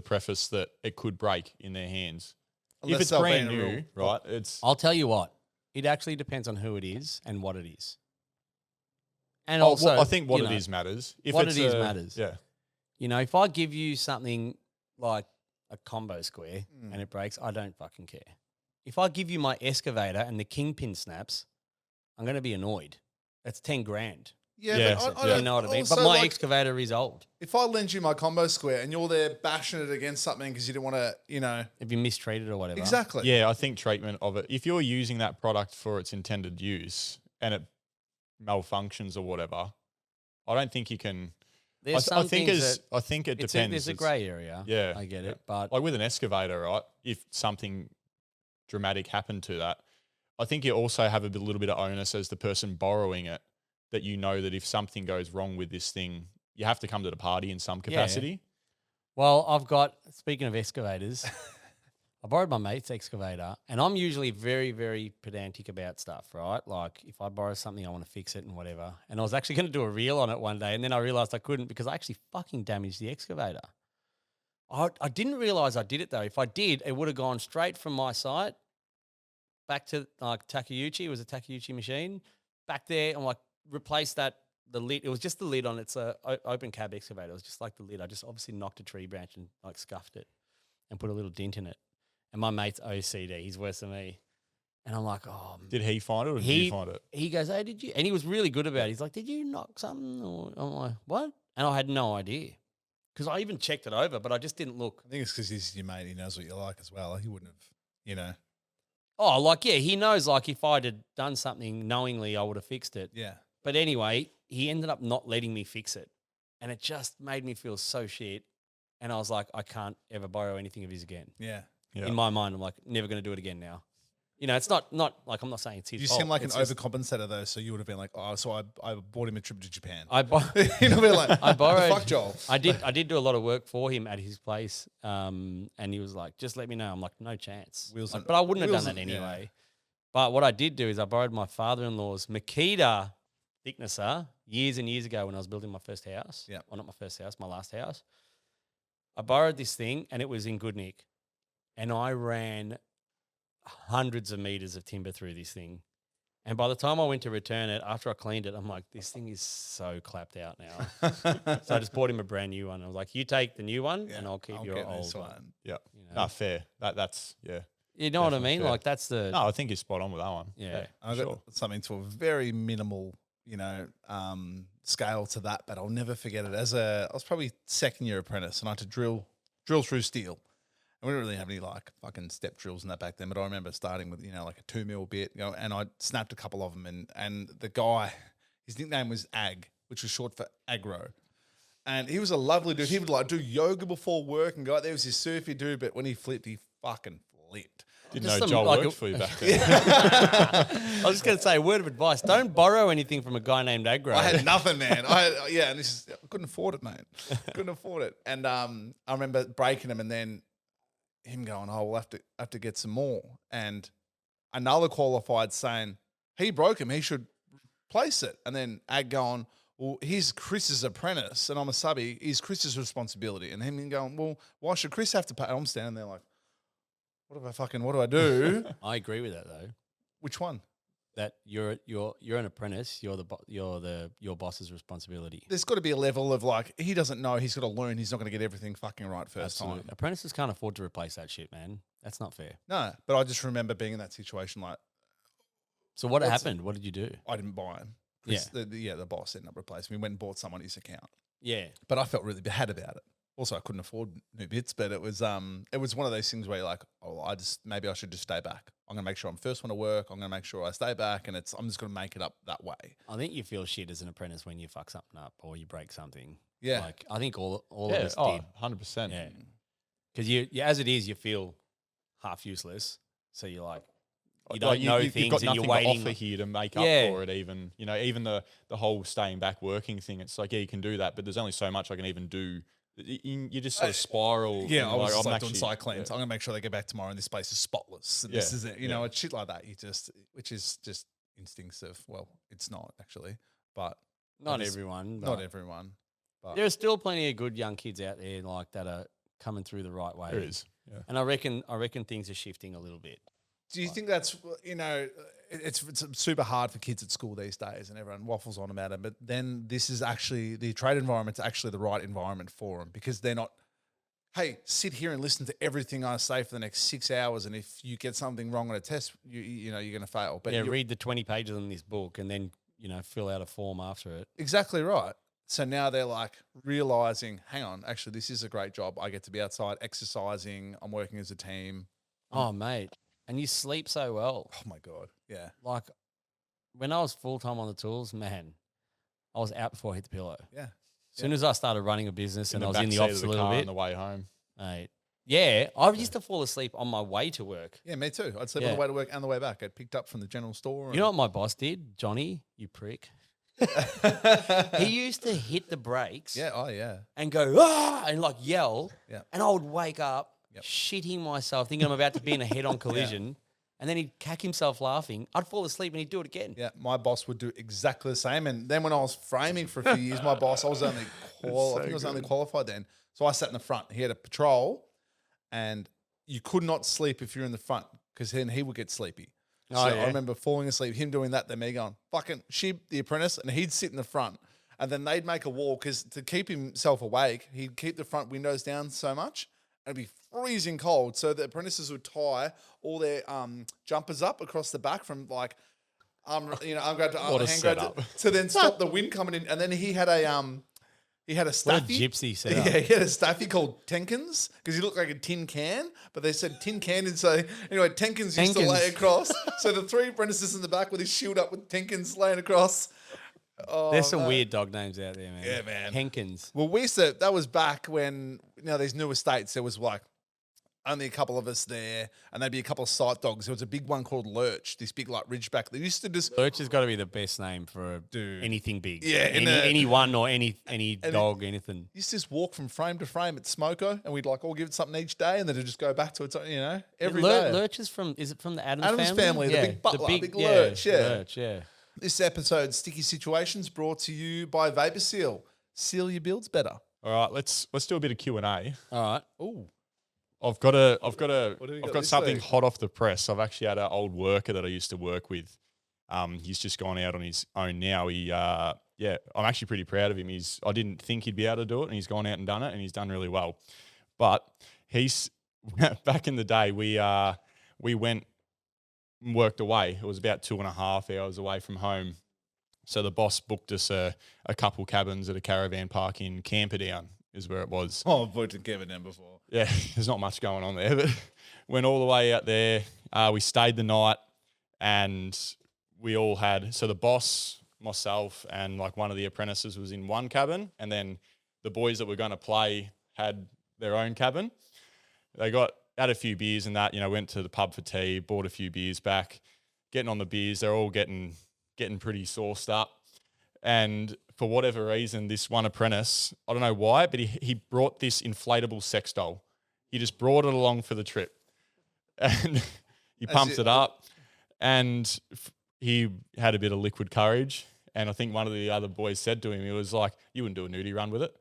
preface that it could break in their hands. Unless if it's they'll be brand in a new, rule. right? It's I'll tell you what. It actually depends on who it is and what it is. And Oh, also, well, I think what you it know, is matters. If what it's it is matters. Yeah. You know, if I give you something like a combo square and it breaks, I don't fucking care. If I give you my excavator and the kingpin snaps, I'm going to be annoyed. That's 10 grand. Yeah, Yeah, but I You don't- know what I mean? also, But my like, excavator is old. if I lend you my combo square and you're there bashing it against something because you didn't want to, you know, If you mistreated or whatever. exactly. Yeah, I think treatment of it. If you're using that product for its intended use and it malfunctions or whatever, I don't think you can. There's I some think things that I think it it's depends. there's a It's- grey area. Yeah, I get yeah. it. But Like with an excavator, right? If something dramatic happened to that, I think you also have a little bit of onus as the person borrowing it, that you know that if something goes wrong with this thing, you have to come to the party in some capacity. well, I've got, speaking of excavators, I borrowed my mate's excavator, and I'm usually very, very pedantic about stuff, right? Like if I borrow something, I want to fix it and whatever. And I was actually going to do a reel on it one day, and then I realized I couldn't because I actually fucking damaged the excavator. I didn't realize I did it though. If I did, it would have gone straight from my site back to like Takeuchi. It was a Takeuchi machine. Back there, I'm like, replace the lid. It was just the lid on its open cab excavator. It was just like the lid. I just obviously knocked a tree branch and like scuffed it and put a little dent in it. And my mate's OCD. He's worse than me. And I'm like, oh. Did he find it or did He- you find it? He goes, hey, did you? And he was really good about it. He's like, did you knock something? Or I'm like, what? And I had no idea. Because I even checked it over, but I just didn't look. I think it's because he's your mate. He knows what you like as well. He wouldn't have, you know. Oh, like, yeah, he knows, like, if I'd have done something knowingly, I would have fixed it. Yeah. But anyway, he ended up not letting me fix it. And it just made me feel so shit. And I was like, I can't ever borrow anything of his again. Yeah. Yeah. In my mind, I'm like, never going to do it again now. You know, it's not like, I'm not saying it's his You fault. seem like an It's just- overcompensator though, so you would have been like, oh, so I bought him a trip to Japan. I bought. you know, be like, I borrowed. fuck Joel. I did do a lot of work for him at his place, and he was like, "Just let me know." I'm like, "No chance." Wheels Like, and- but I wouldn't have wheels done that and- yeah. anyway. But what I did do is I borrowed my father-in-law's Makita thicknesser years and years ago when I was building my first house. Yeah. Well, not my first house, my last house. I borrowed this thing, and it was in good nick, and I ran hundreds of meters of timber through this thing. And by the time I went to return it, after I cleaned it, I'm like, this thing is so clapped out now. So I just bought him a brand new one. I was like, you take the new one and I'll keep your get old this one. Yeah. You know, Fair. That's yeah. you know what I definitely mean? fair. Like that's the No, I think you're spot on with that one. Yeah. I got sure. something to a very minimal, you know, scale to that, but I'll never forget it. I was probably second year apprentice, and I had to drill through steel. And we didn't really have any like fucking step drills and that back then, but I remember starting with, you know, like a 2 mil bit, you know, and I snapped a couple of them, and the guy, his nickname was Ag, which was short for aggro. And he was a lovely dude. He would like do yoga before work and go out there. He was this surfy dude, but when he flipped, he fucking flipped. Didn't Just know some, Joel like, worked a- for you back then. I was just going to say a word of advice. Don't borrow anything from a guy named Agro. I had nothing, man. And this is, I couldn't afford it, mate. Couldn't afford it. And I remember breaking them, and then him going, "Oh, we'll have to get some more." And another qualified saying, he broke him, he should replace it. And then Ag going, well, he's Chris's apprentice and I'm a subby, he's Chris's responsibility. And him going, well, why should Chris have to pay? I'm standing there like, what do I do? I agree with that though. Which one? That you're an apprentice. Your boss's responsibility. There's got to be a level of like, he doesn't know, he's got to learn, he's not going to get everything fucking right first time. Apprentices can't afford to replace that shit, man. That's not fair. No, but I just remember being in that situation like, So what happened? What did you do? I didn't buy him. The boss ended up replacing me. We went and bought someone his account. Yeah. But I felt really bad about it. Also, I couldn't afford new bits, but it was one of those things where you're like, oh, maybe I should just stay back. I'm gonna make sure I'm first one to work. I'm gonna make sure I stay back, and I'm just gonna make it up that way. I think you feel shit as an apprentice when you fuck something up or you break something. Yeah. Like I think all of us did. 100%. Yeah. Because you as it is, you feel half useless. So you're like, you don't know things you've got and nothing you're waiting. to offer here to make up for it. Even even the whole staying back working thing. It's like, yeah, you can do that, but there's only so much I can even do. You just sort of spiral. Yeah, I was just like doing actually, cyclones. I'm gonna make sure they get back tomorrow, and this place is spotless. And this is it. You know, it's shit like that. Which is just instincts of, well, it's not actually, but Not everyone. Not everyone. But There are still plenty of good young kids out there like that are coming through the right way. There is. Yeah. And I reckon things are shifting a little bit. do you think that's, it's super hard for kids at school these days and everyone waffles on about it, but then this is actually, the trade environment's actually the right environment for them because they're not, hey, sit here and listen to everything I say for the next 6 hours, and if you get something wrong on a test, you're going to fail. But read the 20 pages in this book and then, fill out a form after it. Exactly right. So now they're like realizing, hang on, actually, this is a great job. I get to be outside exercising. I'm working as a team. Oh, mate. And you sleep so well. Oh, my God. Yeah. Like, when I was full-time on the tools, man, I was out before I hit the pillow. Yeah. As soon as I started running a business and I was in the office a little bit. On the way home. Mate. Yeah, I used to fall asleep on my way to work. Yeah, me too. I'd sleep on the way to work and the way back. I'd picked up from the general store. You know what my boss did? Johnny, you prick. He used to hit the brakes. Yeah, oh yeah. And go, ah, and like yell. Yeah. And I would wake up shitting myself, thinking I'm about to be in a head-on collision. And then he'd cack himself laughing. I'd fall asleep and he'd do it again. Yeah, my boss would do exactly the same. And then when I was framing for a few years, my boss, I was only only qualified then. So I sat in the front. He had a patrol, and you could not sleep if you're in the front because then he would get sleepy. Oh, so yeah. I remember falling asleep, him doing that, then me going, fucking Shib, the apprentice, and he'd sit in the front. And then they'd make a wall because to keep himself awake, he'd keep the front windows down so much. It'd be freezing cold. So the apprentices would tie all their jumpers up across the back from like, I'm going to then stop the wind coming in. And then he had a staffy. What a gypsy setup. Yeah, he had a staffy called Tenkins because he looked like a tin can, but they said tin can. And so anyway, Tenkins used to lay across. So the three apprentices in the back with his shield up with Tenkins laying across. Oh, there's some weird dog names out there, man. Yeah, man. Henkins. Well, that was back when, these new estates, there was like only a couple of us there and there'd be a couple of sight dogs. There was a big one called Lurch, this big like ridgeback. They used to just... Lurch has got to be the best name for anything big. Yeah. Anyone or any dog, anything. Used to just walk from frame to frame at Smoko and we'd like all give it something each day and then it'd just go back to its, every day. Lurch is from the Adams family? The big butler, big Lurch, Lurch, yeah. This episode's Sticky Situations brought to you by Vapor Seal. Seal your builds better. All right, let's do a bit of Q&A. All right. Ooh. I've got this something week? hot off the press. I've actually had an old worker that I used to work with. He's just gone out on his own now. I'm actually pretty proud of him. I didn't think he'd be able to do it, and he's gone out and done it, and he's done really well. But he's back in the day, we went and worked away. It was about 2.5 hours away from home. So the boss booked us a couple cabins at a caravan park in Camperdown is where it was. Oh, I've worked in Camperdown before. Yeah, there's not much going on there, but went all the way out there. We stayed the night and we all had, so the boss, myself, and like one of the apprentices was in one cabin, and then the boys that were going to play had their own cabin. They had a few beers and that, went to the pub for tea, bought a few beers back, getting on the beers. They're all getting pretty sauced up. And for whatever reason, this one apprentice, I don't know why, but he brought this inflatable sex doll. He just brought it along for the trip. And he pumps it up. and he had a bit of liquid courage. And I think one of the other boys said to him, he was like, "You wouldn't do a nudie run with it."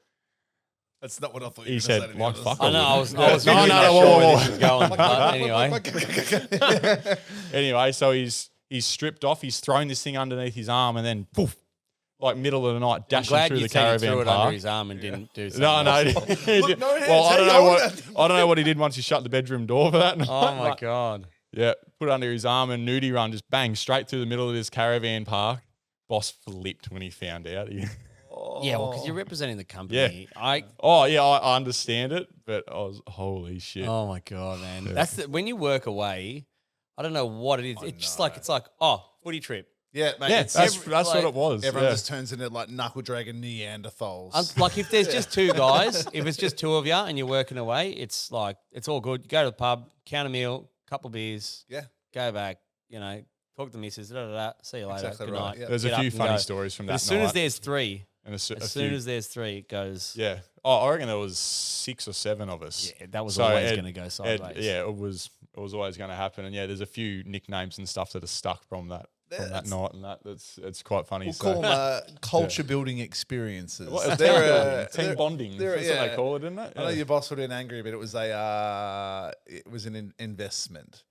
That's not what I thought He you were said, going to say. like, fuck I know. I was No, really no, not whoa, sure whoa, where whoa. this was going. But anyway, Anyway, so he's stripped off, he's thrown this thing underneath his arm, and then poof, like middle of the night, I'm dashing glad through you the said he caravan threw it under park. his arm and didn't do something. No, else. he Look, did- no hands, well, I how don't you know hold what that? I don't know what he did once he shut the bedroom door for that night. Oh my but god. yeah, put it under his arm and nudie run, just bang straight through the middle of this caravan park. Boss flipped when he found out. Yeah, well, because you're representing the company. I I understand it, but I was holy shit. Oh my god, man! That's when you work away. I don't know what it is. It's just like footy trip. Yeah, mate. yeah, it's that's what it was. Everyone yeah. just turns into like knuckle dragon Neanderthals. Like if there's just two guys, if it's just two of you and you're working away, it's like it's all good. You go to the pub, count a meal, couple of beers, yeah, go back. Talk to the missus. See you later. Exactly Good right, night. yeah. There's Get a up few and funny go. stories from But that as soon night. as there's three, And as soon as there's three, it goes. yeah. Oh, I reckon there was 6 or 7 of us. Yeah, that was So always Ed- going to go Ed- sideways. yeah, it was always going to happen. And yeah, there's a few nicknames and stuff that are stuck from that night, and it's quite funny. we'll so. call them culture building experiences. Well, they're team bonding. they're- That's what they call it, isn't it? I know your boss would have been angry, but it was an investment.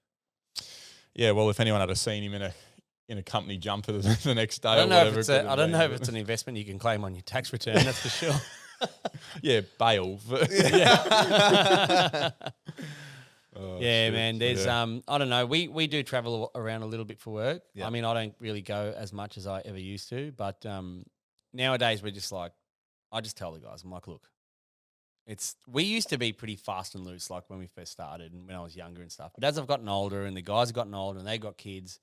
Yeah, well, if anyone had seen him in a company jumper the next day, I don't or know whatever, if it's I don't know if it's an investment you can claim on your tax return. That's for sure. yeah, bail. Oh, Yeah, shit. man. There's Yeah. I don't know. We do travel around a little bit for work. Yeah. I mean, I don't really go as much as I ever used to, but nowadays we're just like, I just tell the guys, I'm like, look, we used to be pretty fast and loose, like when we first started and when I was younger and stuff. But as I've gotten older and the guys have gotten older and they got kids,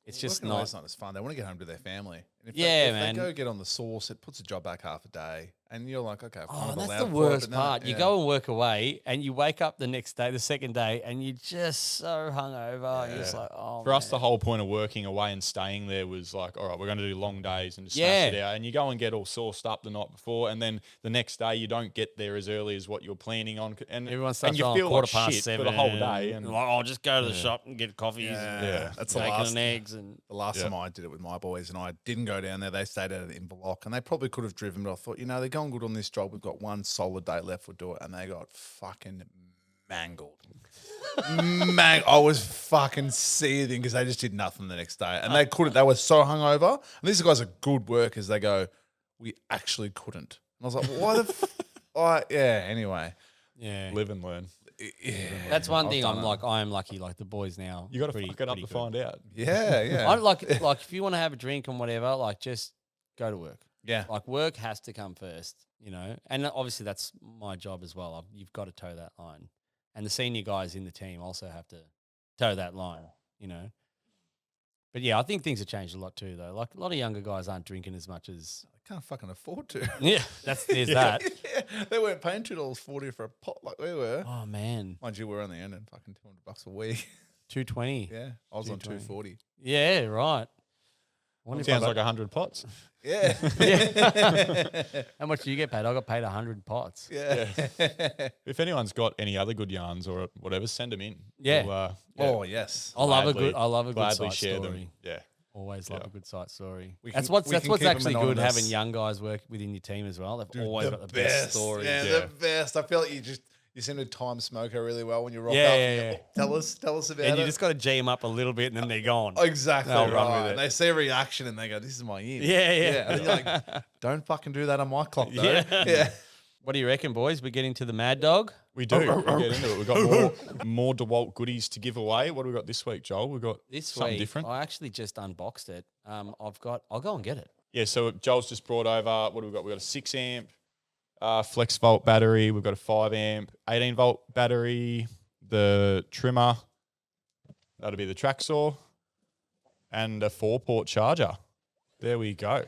it's just Working away's not. not as fun. They want to get home to their family. And if Yeah, they man. go get on the sauce, it puts a job back half a day, and you're like, okay, I've kind Oh, of that's allowed the for it, worst but no, part. You yeah. go and work away, and you wake up the next day, the second day, and you're just so hungover. You're just like, oh. For us, the man. whole point of working away and staying there was like, all right, we're going to do long days and just Yeah. smash it out. And you go and get all sauced up the night before, and then the next day you don't get there as early as what you're planning on, and Everyone starts and you on feel quarter like past shit 7 for the whole day. And like, I'll just go to the shop and get coffees and Yeah, that's the bacon last. and eggs and The last Yeah. time I did it with my boys and I didn't go down there, they stayed out in Block and they probably could have driven, but I thought, they're going good on this job. We've got one solid day left, we'll do it. And they got fucking mangled. I was fucking seething because they just did nothing the next day. And they couldn't, they were so hungover. And these guys are good workers. They go, we actually couldn't. And I was like, why the yeah, anyway. yeah. live and learn. Yeah. That's one I've thing done I'm it. like, I am lucky. Like the boys now, You got to pretty- fuck it up pretty to good. find out. Yeah. I like if you want to have a drink and whatever, like just go to work. Yeah. Like work has to come first, and obviously that's my job as well. You've got to toe that line, and the senior guys in the team also have to toe that line, But yeah, I think things have changed a lot too, though. Like a lot of younger guys aren't drinking as much as I can't fucking afford to. there's that. Yeah, they weren't paying $2.40 for a pot like we were. Oh man, Mind you, we're only earning fucking $200 a week. $2.20. Yeah, I was on 2.20. 240. Yeah, right. Wonder if I Sounds got- like 100 pots. Yeah, How much do you get paid? I got paid 100 pots. yeah. If anyone's got any other good yarns or whatever, send them in. Yeah. We'll, Oh yes. I love a gladly- good. I love a good gladly site share story. them. Yeah. Always love Yeah. a good site story. We That's can- what's we that's can what's keep 'em actually good anonymous. having young guys work within your team as well. They've always got the best stories. Yeah, Yeah. the best. I feel like you seem to time smoker really well when you rock Yeah, up. yeah, and you yeah. go, tell us about And it. you just got to G them up a little bit, and then they're gone. exactly They'll right. run with it. And they see a reaction and they go, "This is my in." Yeah, yeah. And you're like, "Don't fucking do that on my clock, though." Yeah. yeah. What do you reckon, boys? We're getting to the Mad Dog. We do. We'll get into it. We've got more DeWalt goodies to give away. What do we got this week, Joel? We've got This something week, different. I actually just unboxed it. I'll go and get it. Yeah, so Joel's just brought over, what do we got? We've got a 6 amp flex volt battery. We've got a 5 amp, 18 volt battery, the trimmer. That'll be the track saw. And a 4-port charger. There we go.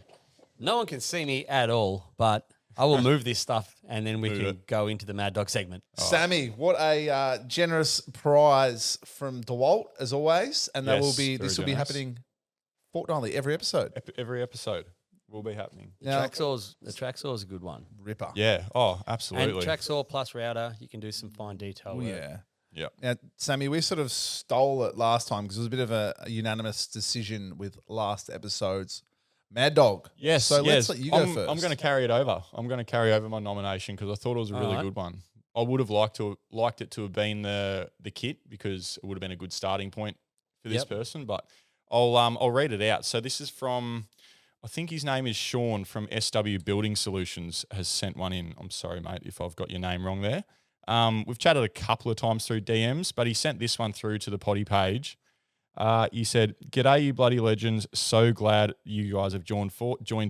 No one can see me at all, but I will move this stuff, and then we Move can it. go into the Mad Dog segment. Sammy, what a generous prize from DeWalt as always, and that will Yes, be very this will be generous. happening fortnightly every episode. Every episode will be happening. The track saw is a good one. Ripper. Yeah. Oh, And absolutely. track saw plus router, you can do some fine detail Oh, work. yeah. Yeah. Now, Sammy, we sort of stole it last time because it was a bit of a unanimous decision with last episode's Mad Dog. Yes. So yes. let's let you go first. I'm going to carry it over. I'm going to carry over my nomination because I thought it was a really good one. I would have liked it to have been the kit because it would have been a good starting point for this person. But I'll read it out. So this is from, I think his name is Sean from SW Building Solutions has sent one in. I'm sorry, mate, if I've got your name wrong there. We've chatted a couple of times through DMs, but he sent this one through to the potty page. He said, "G'day, you bloody legends. So glad you guys have joined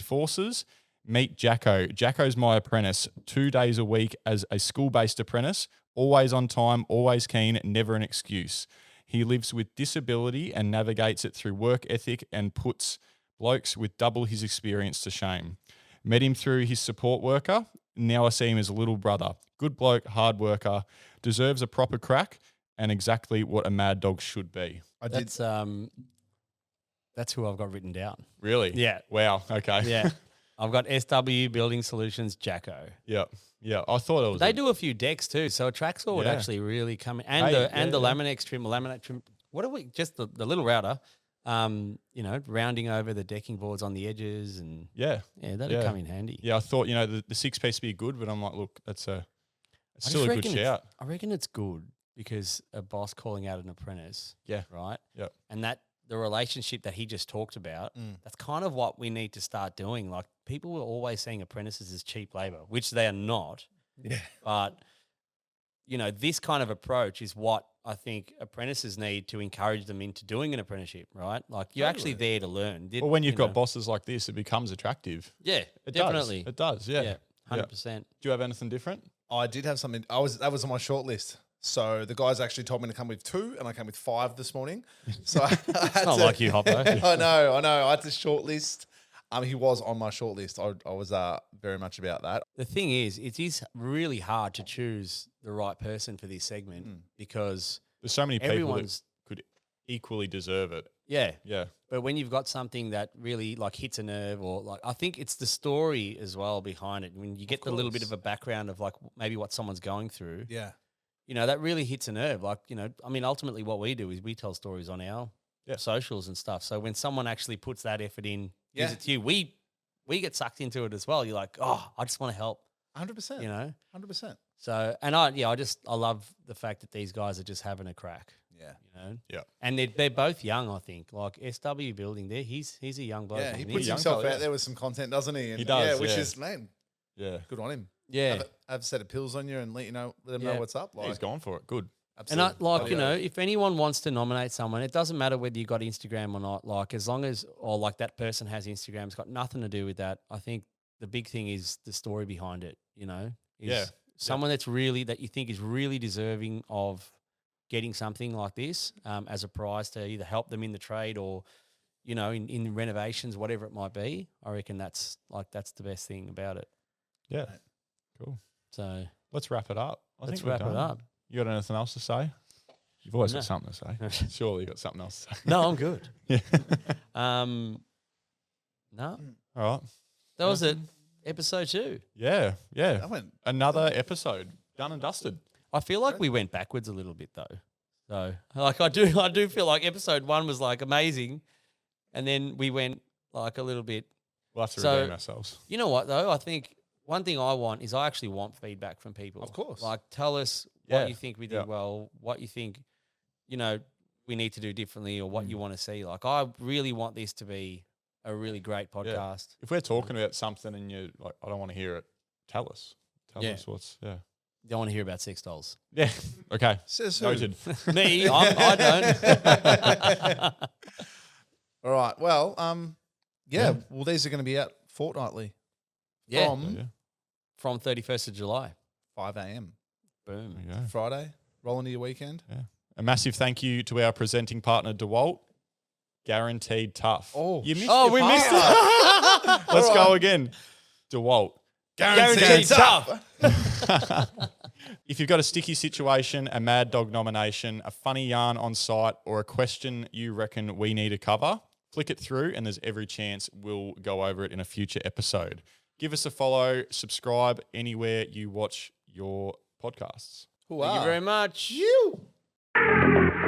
forces. Meet Jacko. Jacko's my apprentice, 2 days a week as a school-based apprentice, always on time, always keen, never an excuse. He lives with disability and navigates it through work ethic and puts blokes with double his experience to shame. Met him through his support worker. Now I see him as a little brother. Good bloke, hard worker, deserves a proper crack and exactly what a mad dog should be." That's who I've got written down. Really? Yeah. Wow. Okay. Yeah. I've got SW Building Solutions Jacko. Yeah. Yeah. I thought it was. They do a few decks too, so a track saw would Yeah. actually really come in. And Hey, the yeah. laminate trim. What are we? Just the little router. Rounding over the decking boards on the edges and Yeah. that'd come in handy. Yeah. I thought the 6-piece would be good, but I'm like, look, it's I still just a good reckon shout. I reckon it's good because a boss calling out an apprentice. Yeah. Right. Yeah. And that the relationship that he just talked about, that's kind of what we need to start doing. Like people were always saying apprentices is cheap labor, which they are not. Yeah. But this kind of approach is what I think apprentices need to encourage them into doing an apprenticeship, right? Like you're actually there to learn. Well, when you've got bosses like this, it becomes attractive. Yeah, It definitely. does. It does. Yeah. Yeah, 100%. Do you have anything different? I did have something. That was on my short list. So the guys actually told me to come with 2, and I came with 5 this morning. So I had It's not like you, Hoppo. I know. I had to shortlist. He was on my short list. I was very much about that. The thing is, it is really hard to choose the right person for this segment because There's so many people that everyone's could equally deserve it. yeah. Yeah. But when you've got something that really like hits a nerve or like I think it's the story as well behind it. When you get the little bit of a background of like maybe what someone's going through, Yeah. that really hits a nerve. Like, ultimately what we do is we tell stories on our socials and stuff. So when someone actually puts that effort in, gives it to you, we get sucked into it as well. You're like, oh, I just want to help, 100%. 100%. So, and I love the fact that these guys are just having a crack. Yeah. Yeah. And they're both young, I think. Like SW Building there, he's a young bloke. Yeah, he isn't puts young himself fella, out there with some content, doesn't he? And, He does, Yeah, which yeah. is, man, Yeah. good on him. Yeah. Have a set of pills on you and let them know what's up. He's gone for it. Good. And absolutely. if anyone wants to nominate someone, it doesn't matter whether you got Instagram or not. Like as long as, or like that person has Instagram, it's got nothing to do with that. I think the big thing is the story behind it. Is someone that's really that you think is really deserving of getting something like this as a prize to either help them in the trade or, in renovations, whatever it might be. I reckon that's the best thing about it. Yeah. Cool. So Let's wrap it up. let's we're wrap it done. up. You got anything else to say? You've always No. got something to say. Surely you got something else to say. No, I'm good. Yeah. No, All right. that was it. Episode 2. Yeah. Yeah. That went Another episode done and dusted. I feel like we went backwards a little bit though. So like I do feel like episode 1 was like amazing, and then we went like a little bit. We'll have to So- redeem ourselves. You know what though? I think one thing I want is I actually want feedback from people. Of course. Like tell us Yeah, what you think we did yeah. well, what you think, we need to do differently or what you want to see. Like I really want this to be a really great podcast. If we're talking about something and you're like, I don't want to hear it, tell us. Tell Yeah. us what's, yeah. Don't want to hear about sex dolls. Yeah. Okay. Says who? Noted. Me, I don't. All right. Well, Well, these are going to be out fortnightly Yeah, from Yeah. from 31st of July. 5 a.m. Boom. There you go. Friday, roll into your weekend. Yeah. A massive thank you to our presenting partner, DeWalt. Guaranteed tough. Oh, you missed Oh, your we part. missed it. Let's go again. DeWalt. Guaranteed tough. If you've got a sticky situation, a Mad Dog nomination, a funny yarn on site, or a question you reckon we need to cover, flick it through and there's every chance we'll go over it in a future episode. Give us a follow, subscribe anywhere you watch your podcasts. Thank you very much. You. Bye.